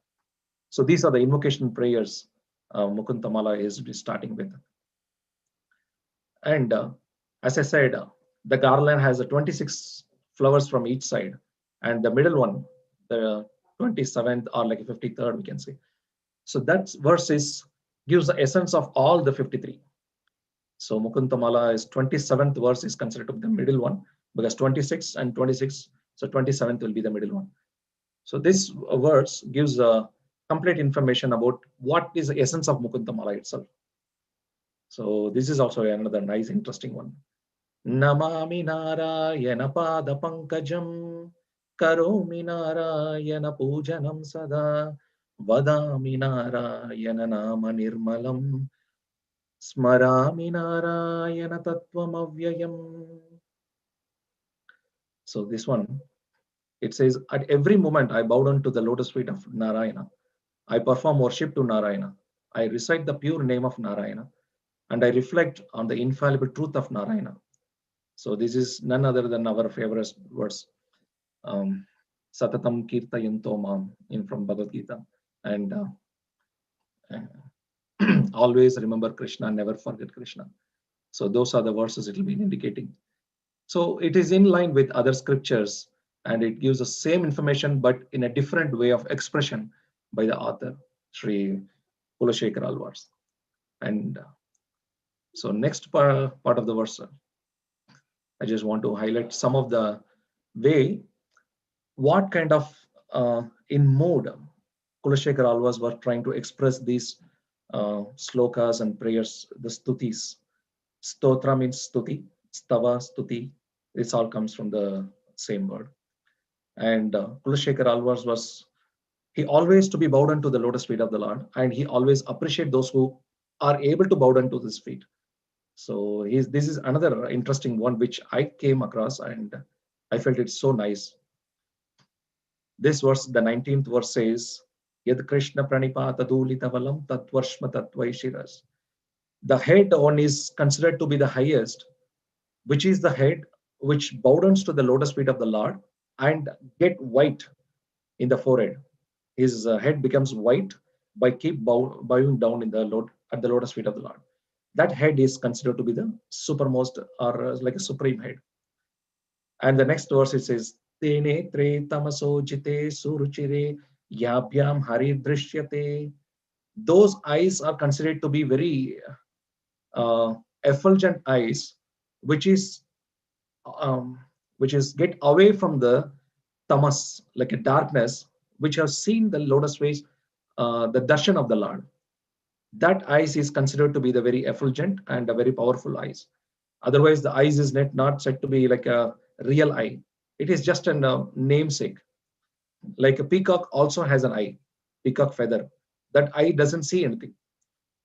So these are the invocation prayers Mukuntamala is starting with. And as I said, the garland has 26 flowers from each side, and the middle one, the 27th or like 53rd, we can say. So that verse gives the essence of all the 53. So Mukuntamala's 27th verse is considered to be the middle one, because 26 and 26, so 27th will be the middle one. So this verse gives complete information about what is the essence of Mukuntamala itself. So this is also another nice, interesting one. Namami Narayana Pada Pankajam Karomi Narayana Pujanam Sada Vadami Narayana Nama Nirmalam Smarami Narayana Tattvam Avyayam. So this one it says, at every moment I bow down to the lotus feet of Narayana. I perform worship to Narayana. I recite the pure name of Narayana, and I reflect on the infallible truth of Narayana. So this is none other than our favorite verse, Satatam Kirtayanto Mam, in from Bhagavad Gita, and always remember Krishna, never forget Krishna. So those are the verses it will be indicating. So it is in line with other scriptures, and it gives the same information but in a different way of expression by the author, Sri Kulashekar Alvars. And so next part of the verse, I just want to highlight some of the way, what kind of in mode Kulashekar Alvars were trying to express these slokas and prayers, the stutis. Stotra means stuti, stava, stuti. This all comes from the same word. And Kulashekar Alvars was, he always to be bowed down to the lotus feet of the Lord, and he always appreciate those who are able to bow down to his feet. So this is another interesting one which I came across, and I felt it's so nice. This verse, the 19th verse says, Yad Krishna Pranipata Dulitavalam Tatvarshma Tatvaishiras. The head one is considered to be the highest, which is the head which bows to the lotus feet of the Lord and get white in the forehead. His head becomes white by keep bowing down in the at the lotus feet of the Lord. That head is considered to be the supermost, or like a supreme head. And the next verse it says, Tene tre tamaso jite suruchire yabhyam hari drishyate. Those eyes are considered to be very effulgent eyes, which is get away from the tamas, like a darkness, which have seen the lotus face, the darshan of the Lord. That eyes is considered to be the very effulgent and a very powerful eyes. Otherwise, the eyes is not said to be like a real eye. It is just a namesake. Like a peacock also has an eye, peacock feather. That eye doesn't see anything.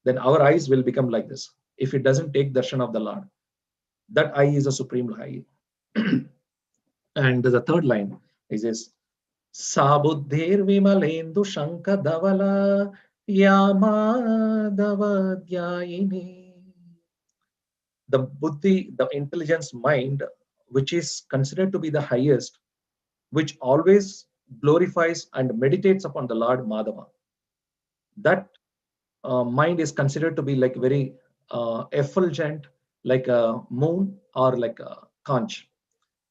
Then our eyes will become like this if it doesn't take darshan of the Lord. That eye is a supreme eye. And the third line is this, Sabuddhir Vimalendu Shanka Davala Yamadava Dhyayini. The buddhi, the intelligence mind, which is considered to be the highest, which always glorifies and meditates upon the Lord Madhava. That mind is considered to be like very effulgent, like a moon or like a conch.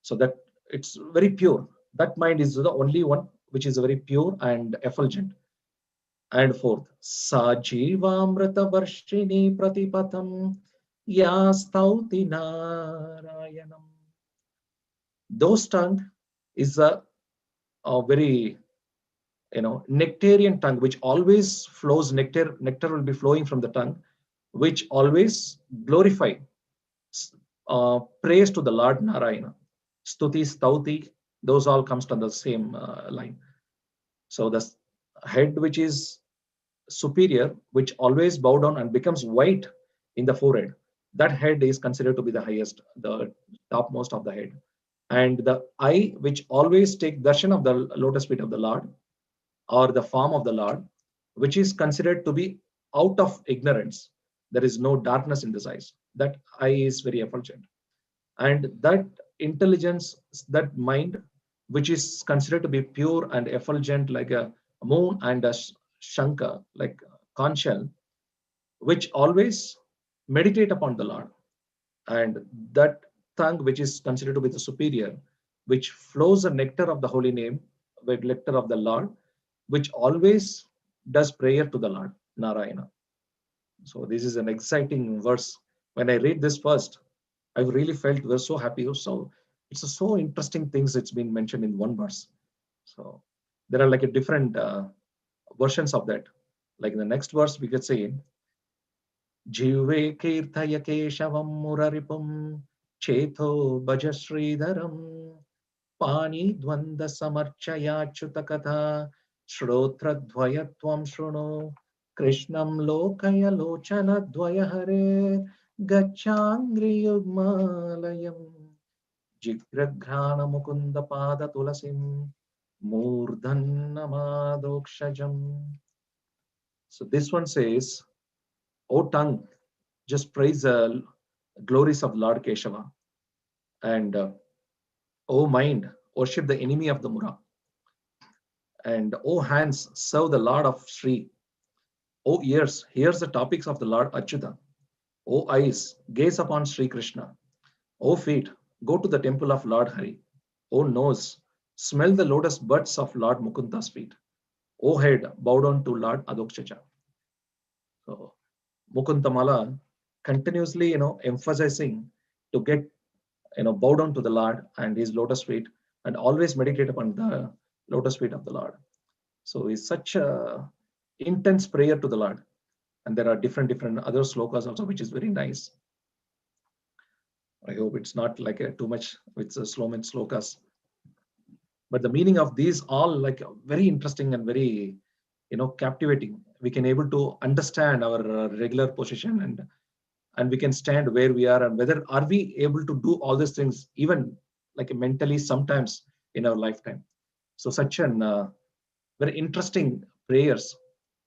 So that it's very pure. That mind is the only one which is very pure and effulgent. And fourth, Sajivamrita Varshini Pratipatham Yastauti Narayanam. Those tongue is a very nectarian tongue which always flows nectar. Nectar will be flowing from the tongue, which always glorify praise to the Lord Narayana. Stuti, Stauti, those all comes to the same line. So the head which is superior, which always bow down and becomes white in the forehead, that head is considered to be the highest, the topmost of the head. And the eye which always take darshan of the lotus feet of the Lord or the form of the Lord, which is considered to be out of ignorance. There is no darkness in this eyes. That eye is very effulgent. And that intelligence, that mind, which is considered to be pure and effulgent like a moon and a shanka, like conch shell, which always meditate upon the Lord. And that tongue, which is considered to be the superior, which flows the nectar of the holy name, the nectar of the Lord, which always does prayer to the Lord, Narayana. So this is an exciting verse. When I read this first, I really felt we're so happy. So it's so interesting things that's been mentioned in one verse. So there are like a different versions of that. Like in the next verse, we could say, Jive Kirtaya Keshavam Muraripum Cheto Bhajasridaram Pani Dwanda Samarchaya Chutakatha Shrotra Dvayatvam Shruno Krishnam Lokaya Lochana Dvayahare Gachangri Yugmalayam Jigragrana Mukunda Pada Tulasim Murdhannamadokshajam. So this one says, O tongue, just praise the glories of Lord Keshava. And O mind, worship the enemy of the Mura. And O hands, serve the Lord of Sri. O ears, hear the topics of the Lord Achyuta. O eyes, gaze upon Sri Krishna. O feet, go to the temple of Lord Hari. O nose, smell the lotus buds of Lord Mukunda's feet. O head, bow down to Lord Adokshaja. So Mukuntamala continuously, emphasizing to get, bow down to the Lord and his lotus feet and always meditate upon the lotus feet of the Lord. So it's such a intense prayer to the Lord. And there are different other slokas also, which is very nice. I hope it's not like too much with slow slokas. But the meaning of these all like very interesting and very, captivating. We can able to understand our regular position and we can stand where we are and whether are we able to do all these things even like mentally sometimes in our lifetime. So such an very interesting prayers,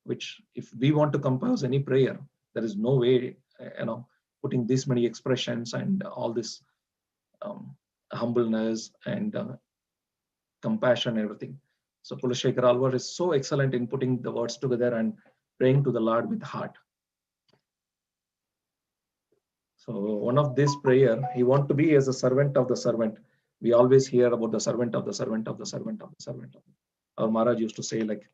which if we want to compose any prayer, there is no way, putting this many expressions and all this humbleness and compassion and everything. So Kulashekar Alvar is so excellent in putting the words together and praying to the Lord with heart. So one of this prayer, he want to be as a servant of the servant. We always hear about the servant of the servant of the servant of the servant. Our Maharaj used to say like,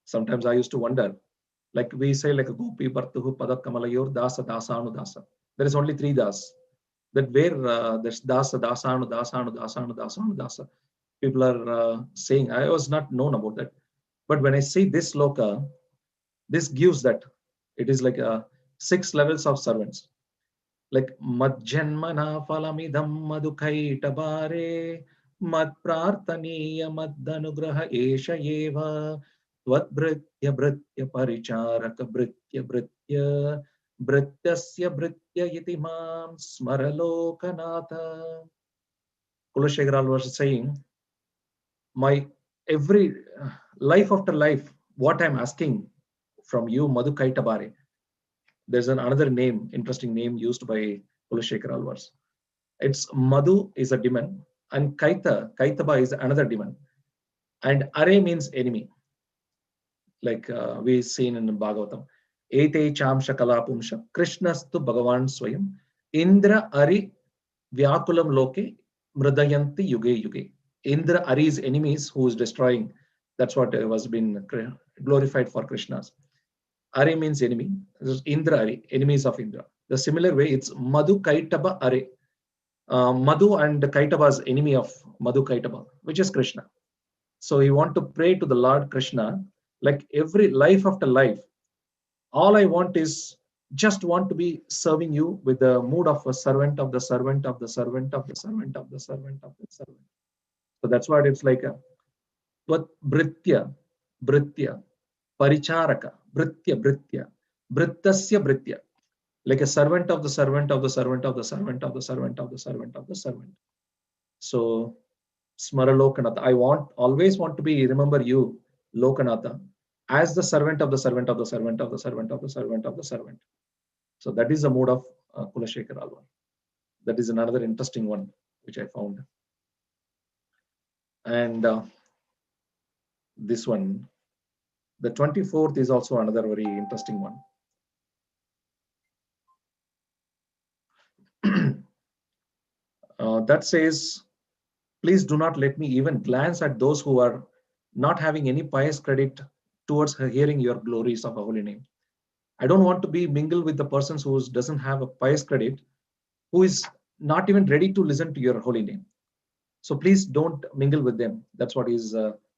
sometimes I used to wonder, like we say like Gopi Bhartuhu Padak Kamalayor Dasa Dasa Anu Dasa. There is only three Das. That where there's Dasa Dasa Anu Dasa Anu Dasa Anu Dasa Anu Dasa. People are saying, I was not known about that. But when I see this sloka, this gives that it is like 6 levels of servants. Like Madjanmana Falamidam Madhukaita Bare Mad Prarthaniya Madhanugraha Esha Yeva Tvatbritya Britya Paricharaka Britya Britya Brityasya Britya Yitimam Smaralokanatha. Kulashekar was saying, my every life after life, what I'm asking from you, Madhukaita Bare. There's another name, interesting name used by Kulashekar Alvars. It's Madhu is a demon, and Kaitaba is another demon. And Are means enemy. Like we've seen in Bhagavatam. Ete chamsha kalapumsha, Krishnastu Bhagavan Swayam, Indra Ari Vyakulam Loke, Mridayanti Yuge Yuge. Indra Ari's enemies who is destroying. That's what was been glorified for Krishna's. Are means enemy. Indra Ari, enemies of Indra. The similar way, it's Madhu Kaitaba Are. Madhu and Kaitaba's enemy of Madhu Kaitaba, which is Krishna. So you want to pray to the Lord Krishna, like every life after life. All I want is just want to be serving you with the mood of a servant of the servant of the servant of the servant of the servant of the servant. So that's what it's like. Britya, Britya, Paricharaka, Britya, Brittasya. Like a servant of the servant of the servant of the servant of the servant of the servant of the servant. So Smaralokanatha, I always want to be remember you, Lokanatha, as the servant of the servant of the servant of the servant of the servant of the servant. So that is the mood of Kulashekar Alvar. That is another interesting one which I found. And this one, the 24th is also another very interesting one. That says, please do not let me even glance at those who are not having any pious credit towards hearing your glories of a holy name. I don't want to be mingled with the persons who doesn't have a pious credit, who is not even ready to listen to your holy name. So please don't mingle with them. That's what his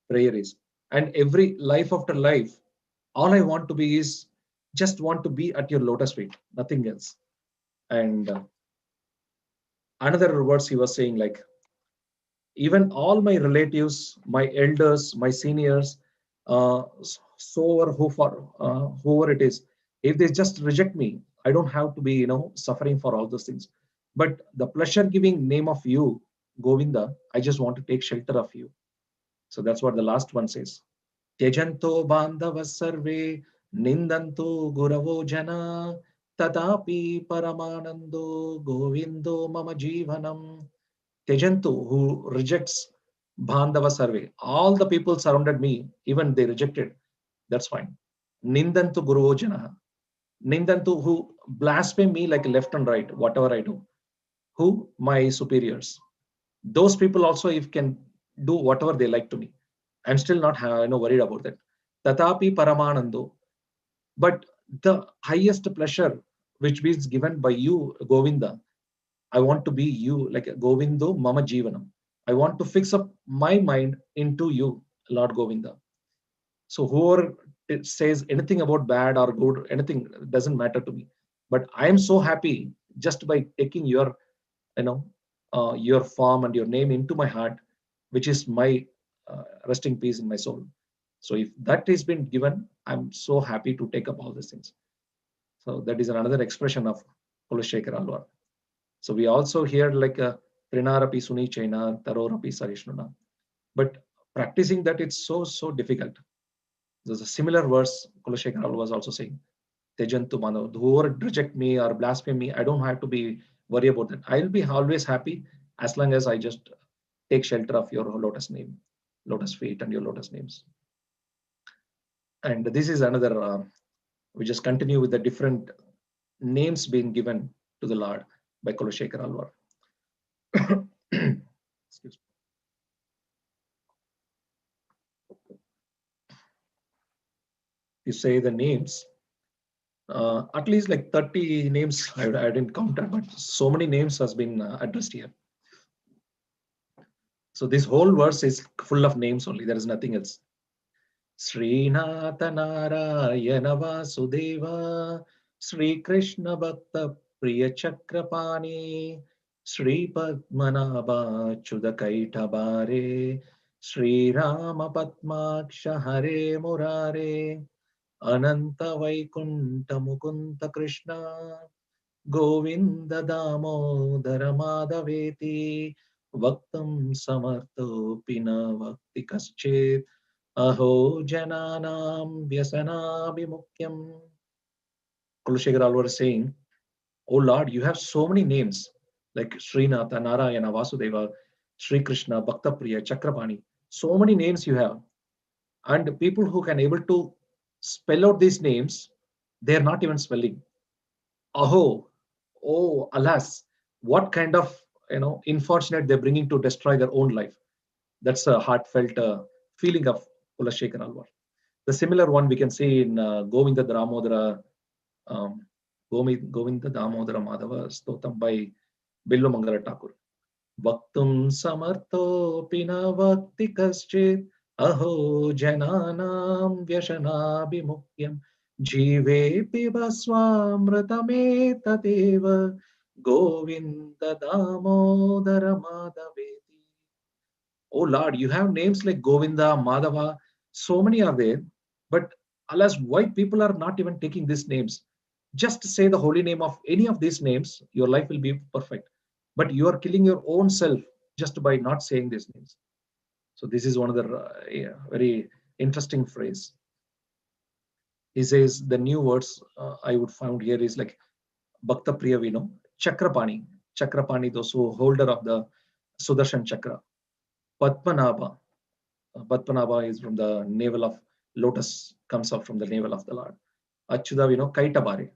prayer is. And every life after life, all I want to be is just want to be at your lotus feet, nothing else. And another words he was saying, like, even all my relatives, my elders, my seniors, whoever it is, if they just reject me, I don't have to be, suffering for all those things. But the pleasure-giving name of you, Govinda, I just want to take shelter of you. So that's what the last one says. Tyajanto bandhava sarve nindanto guravo jana tadapi paramanando govindo mama jivanam. Tyajanto, who rejects bandhava sarve. All the people surrounded me, even they rejected. That's fine. Nindanto guravo jana. Nindanto, who blaspheme me like left and right, whatever I do. Who? My superiors. Those people also, if can do whatever they like to me, I'm still not worried about that. Tatapi paramanando. But the highest pleasure which is given by you, Govinda, I want to be you, like Govindo Mama Jivanam. I want to fix up my mind into you, Lord Govinda. So whoever says anything about bad or good, anything doesn't matter to me. But I am so happy just by taking your, your form and your name into my heart, which is my resting peace in my soul. So if that has been given, I'm so happy to take up all these things. So that is another expression of Kulashekara Alvar. So we also hear like a Trinarapi Suni Chaina, Tarorapi Sarishnuna. But practicing that, it's so difficult. There's a similar verse Kulashekara Alvar was also saying. Tejantu Manav, whoever reject me or blaspheme me, I don't have to be worried about that. I'll be always happy as long as I just take shelter of your lotus name, lotus feet, and your lotus names. And this is another, we just continue with the different names being given to the Lord by Kulashekara Alvar. Excuse me. You say the names, at least like 30 names, I didn't count that, but so many names has been addressed here. So this whole verse is full of names only. There is nothing else. Srinatha Narayana Vasudeva Sri Krishna Bhakta Priya Chakrapani Sri Padmanabha Chudakaita Bare Sri Rama Padmaksha Hare Murare Ananta Vaikunta Mukunda Krishna Govinda Damodara Madhaveti Vaktam Samartho Pina Vakti Kaschet Aho Jananam Vyasana Vimukyam. Kulashekara Alvar is saying, Oh Lord, you have so many names like Srinatha, Narayana, Vasudeva, Sri Krishna, Bhakta Priya, Chakrapani. So many names you have. And people who can able to spell out these names, they are not even spelling. Aho, oh, alas, what kind of unfortunate they're bringing to destroy their own life. That's a heartfelt feeling of Kulashekara Alvar. The similar one we can see in Govinda Damodara, Govinda Damodara Madhava Stotam by Billu Mangala Thakur. Vaktum samartho pina vakti kaschit aho jananam vyashana bimukyam jive pibaswamratame tateva Govinda Damodara Madhaveti. Oh Lord, you have names like Govinda, Madhava, so many are there, but alas, why people are not even taking these names? Just say the holy name of any of these names, your life will be perfect. But you are killing your own self just by not saying these names. So this is one of the very interesting phrase. He says the new words I would find here is like Bhakta Priya Vino, Chakrapani. Chakrapani, those who holder of the Sudarshan Chakra. Padmanabha. Padmanabha is from the navel of lotus, comes up from the navel of the Lord. Achyuta Vino, Kaitabare.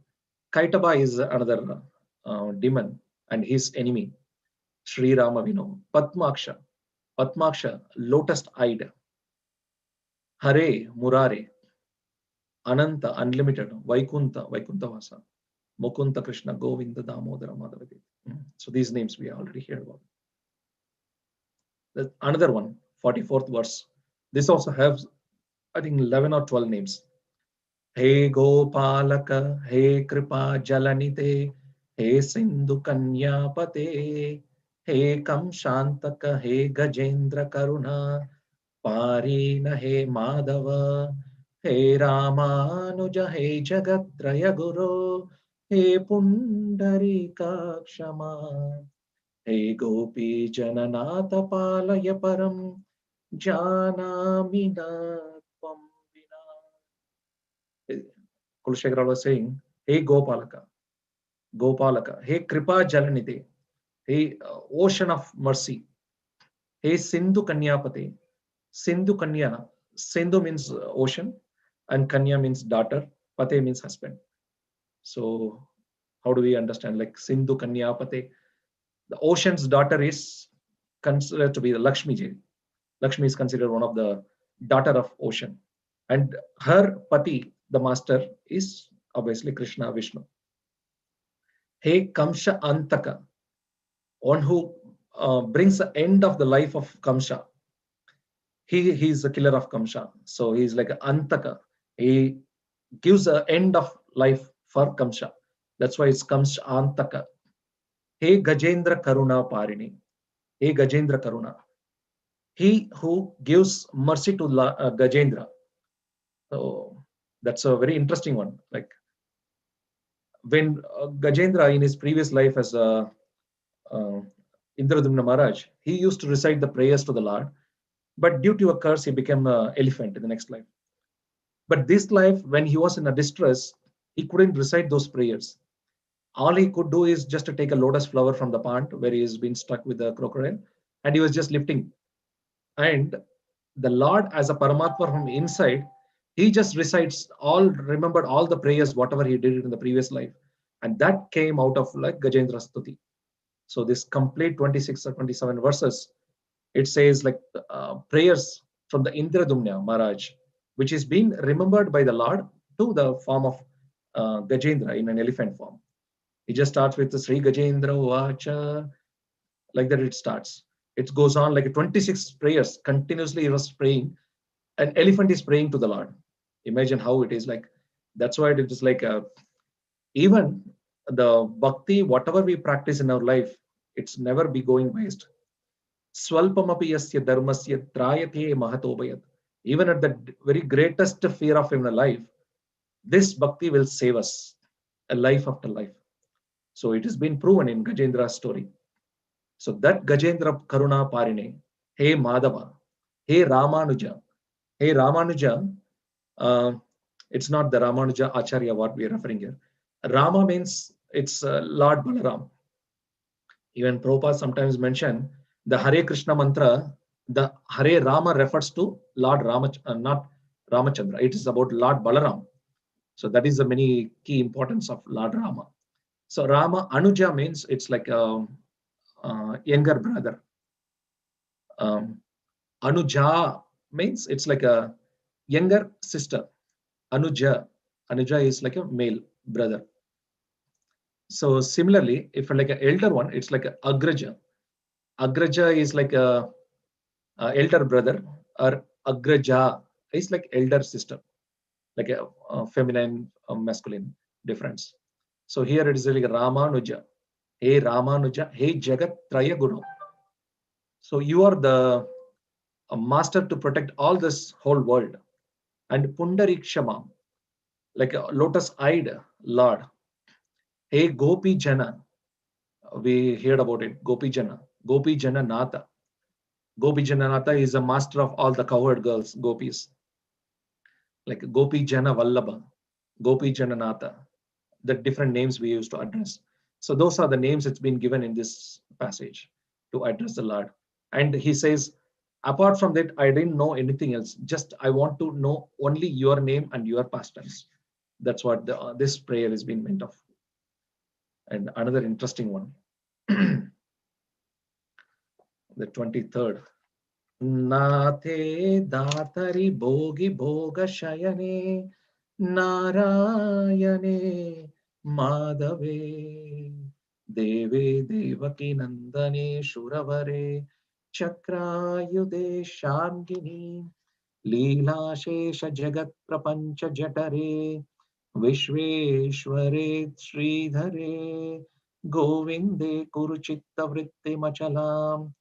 Kaitaba is another demon and his enemy. Sri Rama Vino, Padmaksha. Padmaksha, lotus-eyed. Hare, Murare. Ananta, unlimited. Vaikunta, Vaikuntavasa. Mukunda Krishna, Govinda Damodara Madhavati. So these names we already heard about. Another one, 44th verse. This also has, I think, 11 or 12 names. He Gopalaka, He Kripa Jalanite, He Sindhu Kanyapate, He Kamshantaka, He Gajendra Karuna, Parina He Madhava, He Ramanuja, He Jagatraya Guru, He Pundarika Kshama, He Gopi Jananatha Palaya Param, Janami na tvam vina. Kulshekhara was saying, hey Gopalaka, Gopalaka, hey Kripa Jalanide, hey ocean of mercy, hey Sindhu Kanyapate, Sindhu Kanya. Sindhu means ocean, and Kanya means daughter, Pate means husband. So, how do we understand? Like Sindhu Kanyapate, the ocean's daughter is considered to be the Lakshmi Ji. Lakshmi is considered one of the daughter of ocean, and her pati, the master, is obviously Krishna Vishnu. Hey Kamsha Antaka, one who brings the end of the life of Kamsha. He's the killer of Kamsha, so he's like an Antaka. He gives the end of life for Kamsha. That's why it's Kamsha Antaka. Hey Gajendra Karuna Parini. Hey Gajendra Karuna. He who gives mercy to Gajendra. So that's a very interesting one. Like when Gajendra in his previous life as Indradumna Maharaj, he used to recite the prayers to the Lord, but due to a curse, he became an elephant in the next life. But this life, when he was in a distress, he couldn't recite those prayers. All he could do is just to take a lotus flower from the pond where he has been stuck with the crocodile, and he was just lifting. And the Lord, as a Paramatma from inside, he just recites remembered all the prayers, whatever he did in the previous life. And that came out of like Gajendra Stuti. So this complete 26 or 27 verses, it says like prayers from the Indradumna Maharaj, which is being remembered by the Lord to the form of Gajendra in an elephant form. He just starts with the Sri Gajendra Vacha, like that it starts. It goes on like 26 prayers continuously. He was praying. An elephant is praying to the Lord. Imagine how it is like. That's why it is like even the bhakti, whatever we practice in our life, it's never be going waste. Swalpamapi yasya dharmasya trayate mahatobayat. Even at the very greatest fear of in the life, this bhakti will save us a life after life. So it has been proven in Gajendra's story. So that Gajendra Karuna Parine, hey Madhava, hey Ramanuja, hey Ramanuja, it's not the Ramanuja Acharya what we are referring here. Rama means it's Lord Balaram. Even Prabhupada sometimes mention the Hare Krishna mantra, the Hare Rama refers to Lord Rama, not Ramachandra. It is about Lord Balaram. So that is the many key importance of Lord Rama. So Rama Anuja means it's like a younger brother. Anuja means it's like a younger sister. Anuja is like a male brother. So similarly, if like an elder one, it's like a Agraja. Agraja is like a elder brother, or Agraja is like elder sister, like a feminine, masculine difference. So here it is like Ramanuja. Hey Ramanuja, hey Jagat Traya Guru. So you are the master to protect all this whole world. And Pundarikshama, like a lotus-eyed Lord. Hey Gopi Jana, we heard about it. Gopi Jana, Gopi Jana Nata. Gopi Jana Nata is a master of all the cowherd girls, gopis. Like Gopi Jana Vallabha, Gopi Jana Nata. The different names we used to address. So those are the names it's been given in this passage to address the Lord. And he says, apart from that, I didn't know anything else. Just I want to know only your name and your pastimes. That's what this prayer is being meant of. And another interesting one, the 23rd. Nate datari bogi boga shayane narayane madhave deve devaki nandane shuravare chakrayude shangini leela shesha jagat prapancha jatare Vishveshware Sridhare Govinde Kuruchitta Vritti Machalam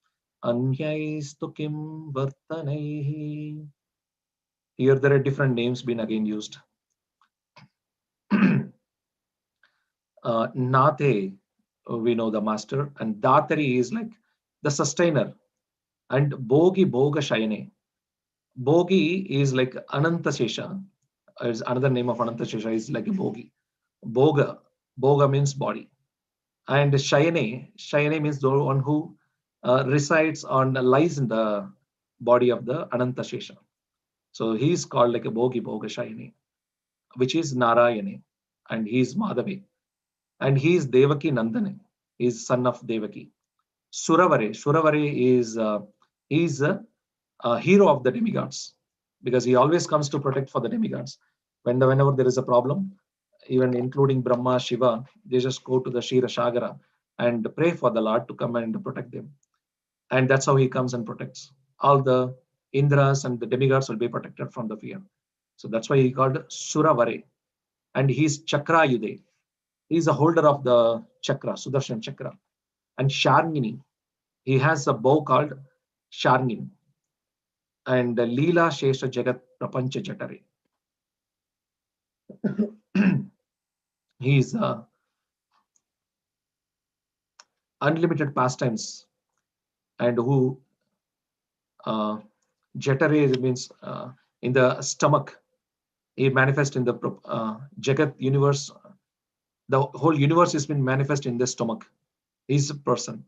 Anyaistu Kim Vartanaihi. Here there are different names being again used. Nate, we know the master, and Datari is like the sustainer, and Bogi Boga Shayane. Bogi is like Ananta Shesha. Is another name of Ananta Shesha is like a Bogi. Boga. Boga means body. And Shayane means the one who resides on lies in the body of the Ananta Shesha. So he is called like a Bogi Boga Shayane, which is Narayane, and he is Madhavi, and he is Devaki Nandane. He is son of Devaki. Suravare is a hero of the demigods because he always comes to protect for the demigods. Whenever there is a problem, even including Brahma, Shiva, they just go to the Shira Shagara and pray for the Lord to come and protect them. And that's how he comes and protects. All the Indras and the demigods will be protected from the fear. So that's why he called Suravare. And he's Chakra Yude. He's a holder of the chakra, Sudarshan Chakra. And Sharngini, he has a bow called Sharngini. And Leela Shesha Jagat Prapancha Jatare. He's unlimited pastimes and who Jatare means in the stomach. He manifests in the Jagat universe. The whole universe has been manifest in the stomach. He's a person.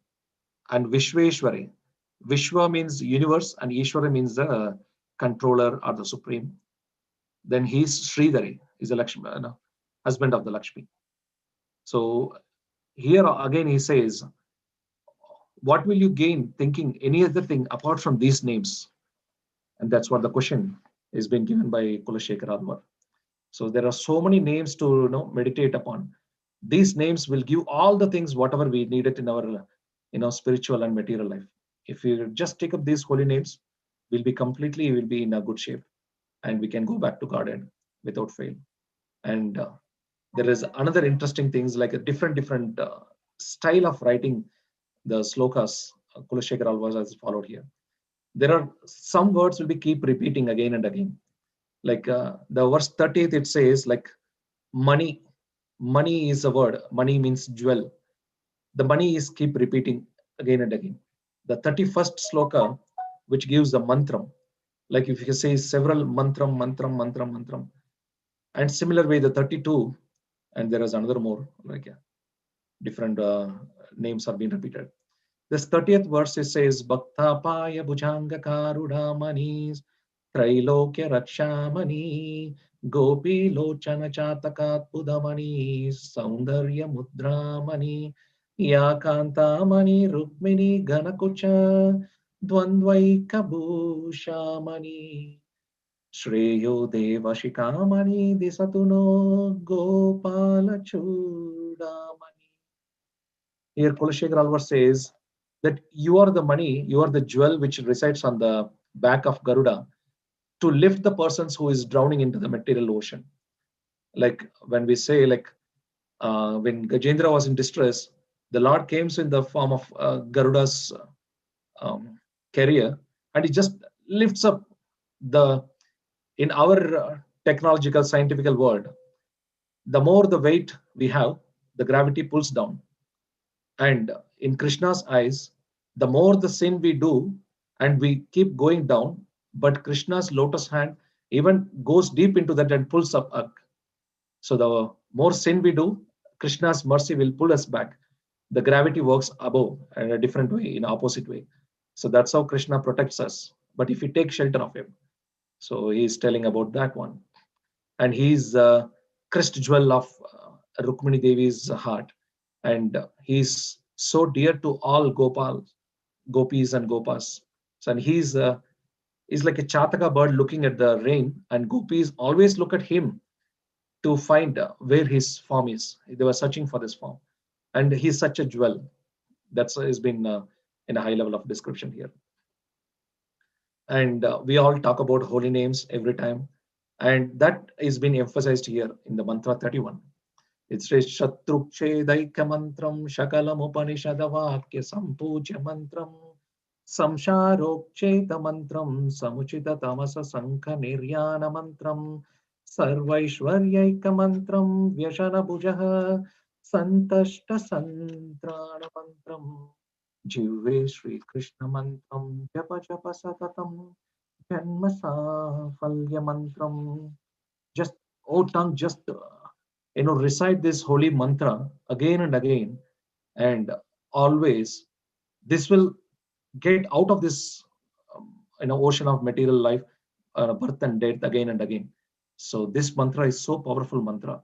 And Vishweshwari. Vishwa means universe and Ishwara means the controller or the supreme. Then he's Sridhari, is a Lakshmi, husband of the Lakshmi. So here again he says, what will you gain thinking any other thing apart from these names? And that's what the question is being given by Kulashekar Adwar. So there are so many names to meditate upon. These names will give all the things whatever we needed in our spiritual and material life. If we just take up these holy names, we'll be in a good shape, and we can go back to Godhead without fail. And there is another interesting things like a different style of writing the slokas. Kulashekar Alvaz has followed here. There are some words will be keep repeating again and again. Like the verse 30th, it says like money. Money is a word. Money means jewel. The money is keep repeating again and again. The 31st sloka, which gives the mantram, like if you say several mantram, and similar way the 32, and there is another more like different names are being repeated. This 30th verse it says Bhakta Paya Bhujanga Karuda Manis Trailokya Rakshamani Gopi Lochana Chatakat Pudamani Saundarya Mudramani Yakantamani Rukmini Ganakucha Dvandvaika Bhushamani Shreyo Deva Shikamani Disatuno Gopala Chudamani. Here Kulashekar Alvar says that you are the money, you are the jewel which resides on the back of Garuda to lift the persons who is drowning into the material ocean. Like when we say like when Gajendra was in distress, the Lord came in the form of Garuda's carrier, and he just lifts up the, in our technological scientific world, the more the weight we have, the gravity pulls down. And in Krishna's eyes, the more the sin we do and we keep going down, but Krishna's lotus hand even goes deep into that and pulls up. So the more sin we do, Krishna's mercy will pull us back. The gravity works above in a different way, in opposite way. So that's how Krishna protects us. But if we take shelter of him, so he's telling about that one. And he's crest jewel of Rukmini Devi's heart. And he's so dear to all gopis and gopas. So, and he's like a Chataka bird looking at the rain, and gopis always look at him to find where his form is. They were searching for this form. And he's such a jewel. That's has been in a high level of description here. And we all talk about holy names every time. And that is being emphasized here in the mantra 31. It says Shatrukchedaika mantram shakalam upanishadavakya sampujya mantram samsharokcheta mantram samuchita tamasa sankha niryana mantram sarvaishwaryaika mantram vyashana bhujaha santashta santrana mantram Jive Sri Krishna mantram japa japa satatam Janma Safalya Mantram. Just, oh tongue, just recite this holy mantra again and again, and always this will get out of this ocean of material life, birth and death again and again. So this mantra is so powerful mantra.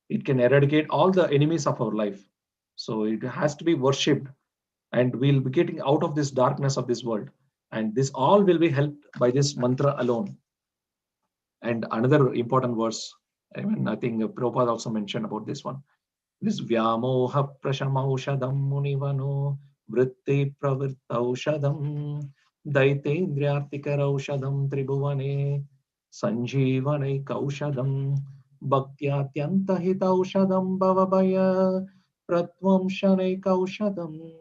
It can eradicate all the enemies of our life. So it has to be worshipped, and we'll be getting out of this darkness of this world. And this all will be helped by this mantra alone. And another important verse, I think Prabhupada also mentioned about this one. This Vyamoha Prashamaushadam Munivano Vritti Pravrittaushadam Daitendriyartikaraushadam Tribhuvane Sanjeevane Kaushadam Bhaktyatyantahitaushadam Bhavabhaya Pratvam Kaushadam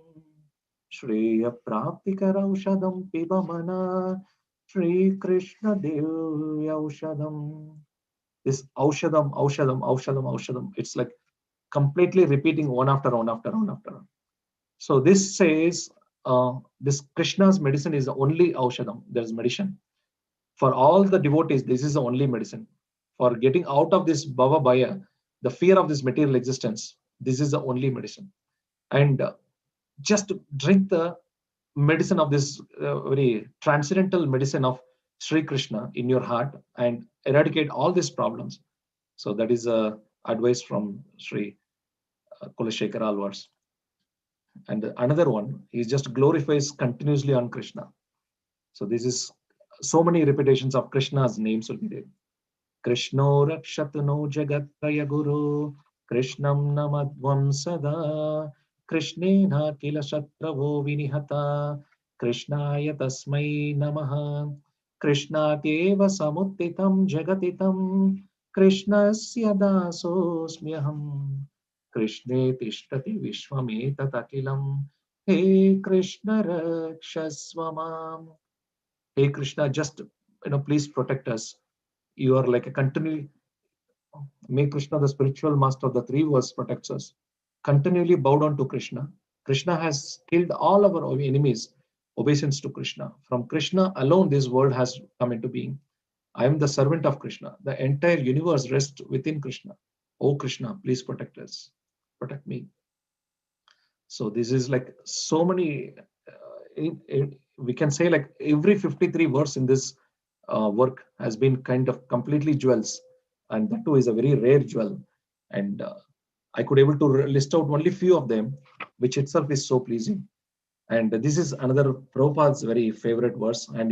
Shreya Praptikaraushadam Pibamana Shri Krishna Devyaushadam. This Aushadam. It's like completely repeating one after one after one after one. So this says this Krishna's medicine is the only Aushadam. There's medicine. For all the devotees, this is the only medicine. For getting out of this Bhava Bhaya, the fear of this material existence, this is the only medicine. And just drink the medicine of this very transcendental medicine of Sri Krishna in your heart and eradicate all these problems. So that is a advice from Sri Kulashekara Alvars. And another one, he just glorifies continuously on Krishna. So this is so many repetitions of Krishna's names will be there. Krishno Rakshatano Jagatraya Guru Krishnam Namadvam Sada Krishnena Kila Shatravo Vinihata Krishnaya Tasmai Namaha Krishna Keva Samuttitam Jagatitam Krishnasya Dasosmyaham Krishne Tishtati Vishwametatakilam He Krishna Rakshasvamam. Hey Krishna, just please protect us. You are like a continually, may Krishna, the spiritual master of the three worlds, protects us. Continually bow down to Krishna. Krishna has killed all our enemies, obeisance to Krishna. From Krishna alone, this world has come into being. I am the servant of Krishna. The entire universe rests within Krishna. Oh Krishna, please protect us. Protect me. So this is like so many, we can say like every 53 verse in this work has been kind of completely jewels, and that too is a very rare jewel. And I could able to list out only few of them, which itself is so pleasing. And this is another Prabhupada's very favorite verse, and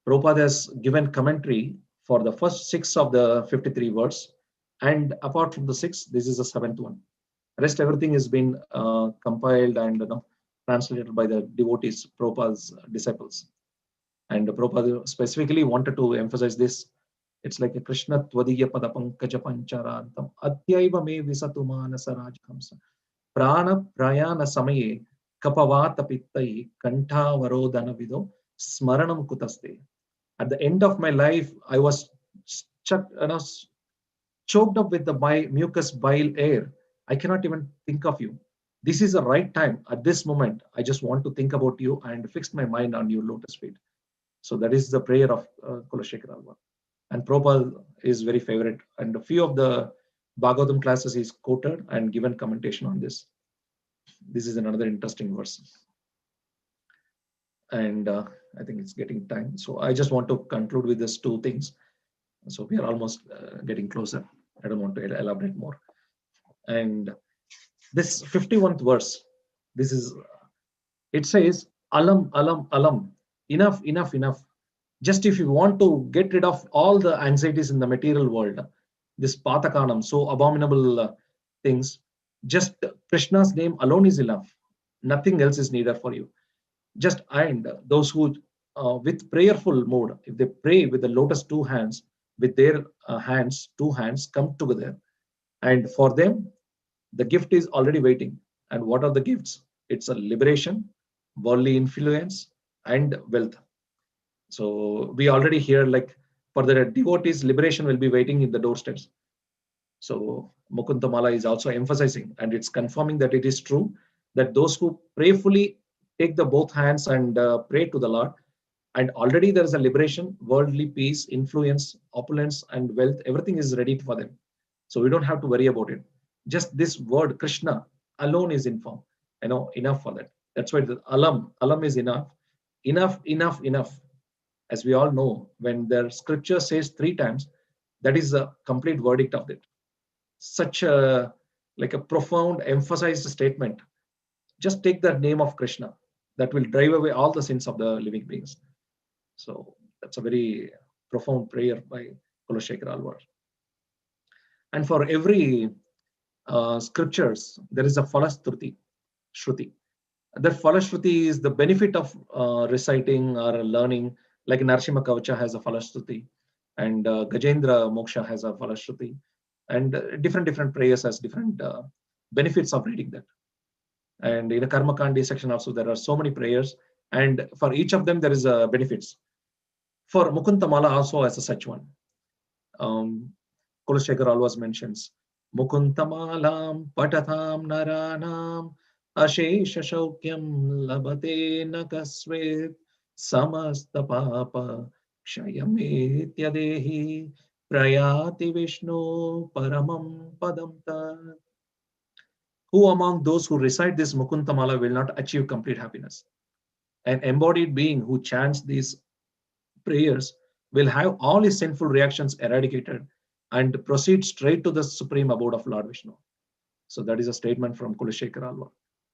Prabhupada has given commentary for the first 6 of the 53 verse, and apart from the 6, this is the 7th one. Rest everything has been compiled and translated by the devotees, Prabhupada's disciples. And Prabhupada specifically wanted to emphasize this. It's like a Krishna Tvadiya Padapankaja Pancharantam Atyaiva me visatu manasa rajhamsa Prana Prayana Samaye Kapavata Pittai Kantha Varodana Vido Smaranam Kutaste. At the end of my life, I was choked up with the mucus bile air. I cannot even think of you. This is the right time. At this moment, I just want to think about you and fix my mind on your lotus feet. So that is the prayer of Kulashekara Alvar. And Prabhupada is very favorite. And a few of the Bhagavatam classes is quoted and given commentation on this. This is another interesting verse. And I think it's getting time. So I just want to conclude with these 2 things. So we are almost getting closer. I don't want to elaborate more. And this 51st verse, this is, it says, Alam, Alam, Alam, enough, enough, enough. Just if you want to get rid of all the anxieties in the material world, this Patakanam, so abominable things, just Krishna's name alone is enough. Nothing else is needed for you. Just, and those who, with prayerful mode, if they pray with the lotus 2 hands, with their hands, 2 hands come together, and for them, the gift is already waiting. And what are the gifts? It's a liberation, worldly influence, and wealth. So we already hear like for the devotees, liberation will be waiting in the doorsteps. So Mukunda Mala is also emphasizing, and it's confirming that it is true that those who prayerfully take the both hands and pray to the Lord, And already there is a liberation, worldly peace, influence, opulence, and wealth. Everything is ready for them. So we don't have to worry about it. Just this word Krishna alone is enough for that. That's why the alam is enough. Enough. As we all know, when the scripture says 3 times, that is a complete verdict of it. Such a profound emphasized statement. Just take the name of Krishna. That will drive away all the sins of the living beings. So that's a very profound prayer by Kulashekara Alvar. And for every scriptures, there is a Falashruti. That Falashruti is the benefit of reciting or learning, like Narsimha Kavacha has a Falashruti, and Gajendra Moksha has a Falashruti, and different prayers has different benefits of reading that. And in the Karma Kandi section also, there are so many prayers, and for each of them there is benefits. For Mukunda also as a such one. Kulashekara always mentions Mukuntamalam patatham naranam ashesha shaukyam labate nakasvet samasta papa kshayametya dehi prayati vishnu paramam padam tat. Who among those who recite this Mukuntamala will not achieve complete happiness? An embodied being who chants these prayers will have all his sinful reactions eradicated and proceed straight to the supreme abode of Lord Vishnu. So that is a statement from Kulashekara Alvar,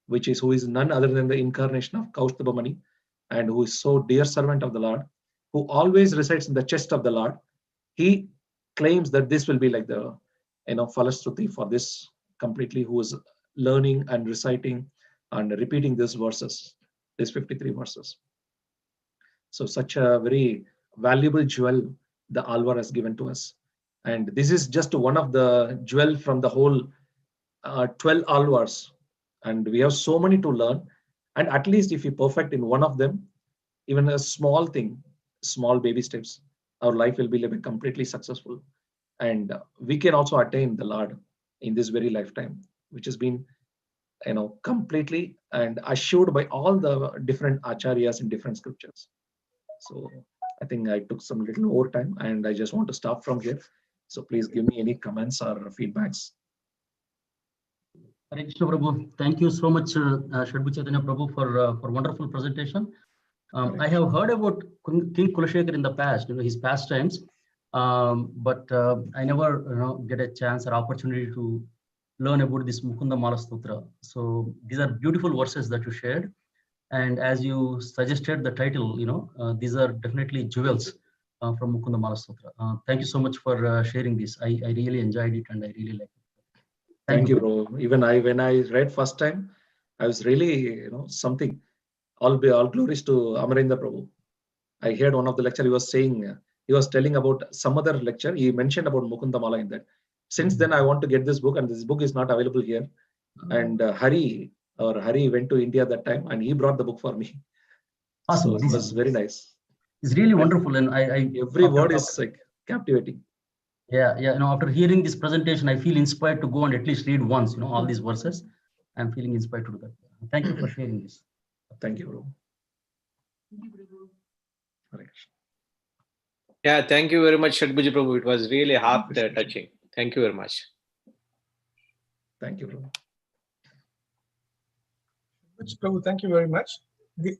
who is none other than the incarnation of Kaustubhamani, and who is so dear servant of the Lord, who always resides in the chest of the Lord. He claims that this will be like the Falashruti for this completely, who is learning and reciting and repeating these verses, these 53 verses. So such a very valuable jewel the Alvar has given to us. And this is just one of the jewel from the whole 12 Alvars. And we have so many to learn. And at least if we perfect in one of them, even a small thing, small baby steps, our life will be completely successful. And we can also attain the Lord in this very lifetime, which has been completely and assured by all the different acharyas in different scriptures. So I think I took some little more time, and I just want to stop from here. So please give me any comments or feedbacks. Hare Krishna Prabhu, thank you so much, Sadbhuja Caitanya Prabhu, for wonderful presentation. I have heard about King Kulashekara in the past, his pastimes, but I never get a chance or opportunity to learn about this Mukunda Mala Stotra. So these are beautiful verses that you shared, and as you suggested the title, these are definitely jewels from Mukunda Mala Stotra. Thank you so much for sharing this. I really enjoyed it, and I really like it. Thank you, bro. Even when I read first time, I was really, something. All glories to Amarendra Prabhu. I heard one of the lecture he was saying, he was telling about some other lecture. He mentioned about Mukunda Mala in that. Since then, I want to get this book, and this book is not available here. And Hari went to India that time, and he brought the book for me. Awesome. So it was very nice. It's really wonderful, and every word is like captivating. Yeah. After hearing this presentation, I feel inspired to go and at least read once. All these verses. I'm feeling inspired to do that. Thank you for sharing this. Thank you, bro. Yeah, thank you very much, Sadbhuja Prabhu. It was really heart touching. Thank you very much. Thank you, bro. Prabhu, thank you very much.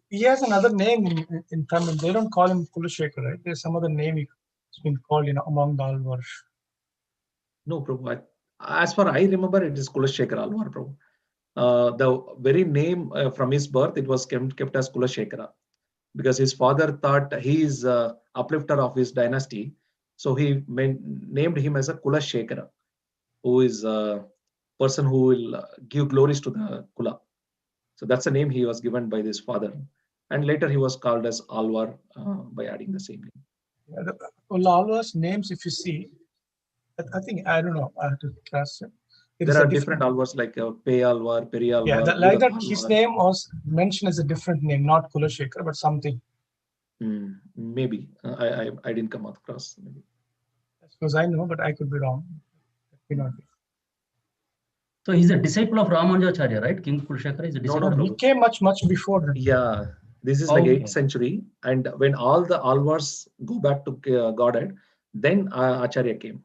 He has another name in Tamil. They don't call him Kulashekara, right? There's some other name he's been called, among the Alvars. No, Prabhu. As far I remember, it is Kulashekara Alvar, Prabhu. The very name from his birth, it was kept as Kulashekara, because his father thought he is uplifter of his dynasty, so he named him as a Kulashekara, who is a person who will give glories to the Kula. So that's the name he was given by his father, and later he was called as Alvar by adding the same name. Yeah, Alvar's names, if you see, I think, I don't know, I have to trust it. There are different Alvars like Pei Alvar, Peri Alvar. Yeah, like that. His name was mentioned as a different name, not Kulashekara, but something. Maybe I didn't come across. Maybe. Because I know, but I could be wrong. It may not be. So he's a disciple of Ramanujacharya, right? King Kulashekara is a disciple. No, he came much before that. Yeah, This is like Okay. 8th century, and when all the Alvars go back to Godhead, then Acharya came.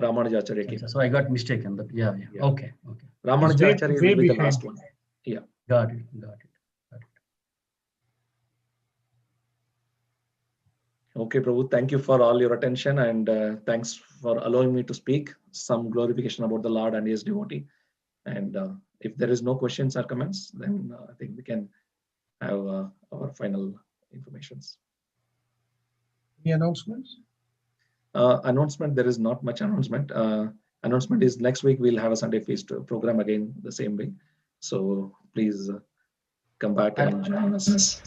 Ramanuja Acharya came. So I got mistaken, but yeah. Yeah. Okay. Ramanuja Acharya way will be the behind. last one. Yeah. Got it. Okay, Prabhu, thank you for all your attention, and thanks for allowing me to speak some glorification about the Lord and his devotee. And if there is no questions or comments, then I think we can have our final informations. Any announcements? Announcement, there is not much announcement. Announcement is next week we'll have a Sunday feast program again the same way. So please come back and join us.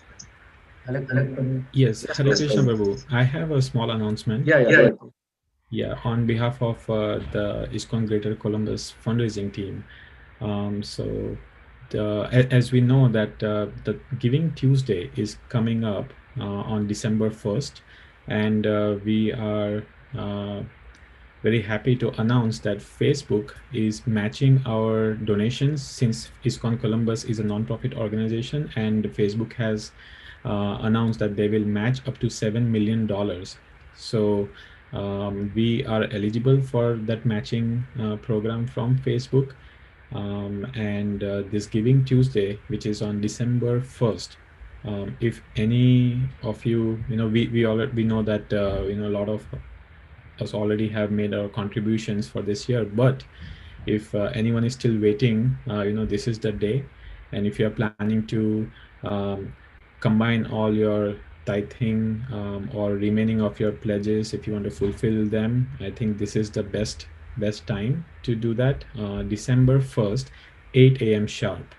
Yes, Hare Krishna Prabhu. I have a small announcement. Yeah, go ahead. Yeah, on behalf of the ISKCON Greater Columbus fundraising team. As we know that the Giving Tuesday is coming up on December 1st, and we are very happy to announce that Facebook is matching our donations, since ISKCON Columbus is a non-profit organization, and Facebook has announced that they will match up to $7 million. So we are eligible for that matching program from Facebook. And this Giving Tuesday, which is on December 1st, if any of you, we know that a lot of us already have made our contributions for this year, but if anyone is still waiting, this is the day. And if you're planning to combine all your tithing or remaining of your pledges, if you want to fulfill them, I think this is the best time to do that. December 1st, 8 a.m. sharp.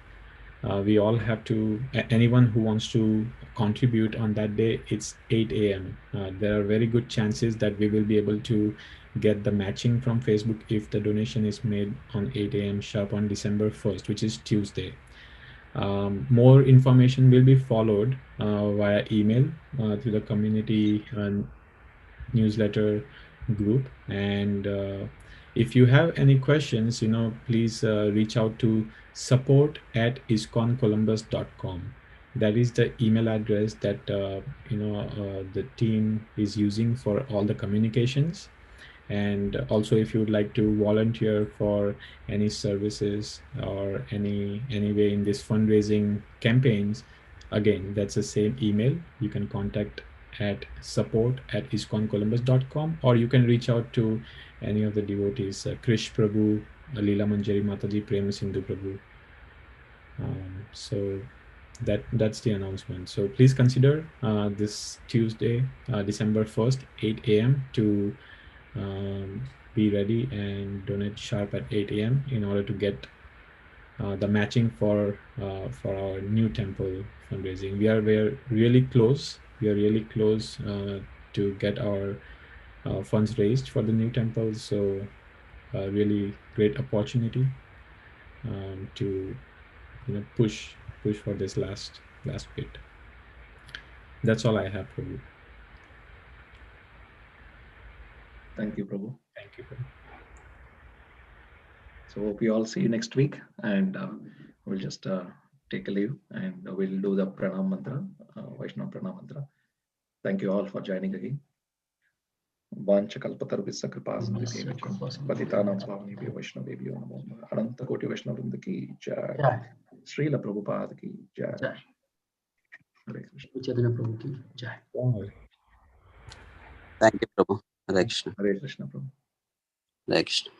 We all have to, anyone who wants to contribute on that day, it's 8 a.m. There are very good chances that we will be able to get the matching from Facebook if the donation is made on 8 a.m. sharp on December 1st, which is Tuesday. More information will be followed via email through the community newsletter group. And if you have any questions, please reach out to support@isconcolumbus.com. That is the email address that the team is using for all the communications. And also, if you would like to volunteer for any services or any way in this fundraising campaigns, again, that's the same email. You can contact at support@isconcolumbus.com, or you can reach out to any of the devotees, Krish Prabhu, Leela Manjari Mataji, Prem Sindhu Prabhu. So that's the announcement. So please consider this Tuesday, December 1st, 8 a.m. to be ready and donate sharp at 8 a.m. in order to get the matching for our new temple fundraising. We are really close. We are really close to get our funds raised for the new temple. So really great opportunity to push for this last bit. That's all I have for you. Thank you, Prabhu. Thank you, Prabhu. So hope we all see you next week, and we'll just take a leave, and we'll do the pranam mantra, Vaishnava pranam mantra. Thank you all for joining again. Vancha kalpatarvissa kripasindhubhyo patitanam pavanebhyo vaishnavebhyo namo namaha. Ananta koti vaishnavvrinda ki jai. Srila Prabhupada ki jai. Hare Krishna. Chaitanya Prabhu ki jai. Bye. Thank you, Prabhu. Hare Krishna. Hare Krishna, Prabhu. Hare Krishna.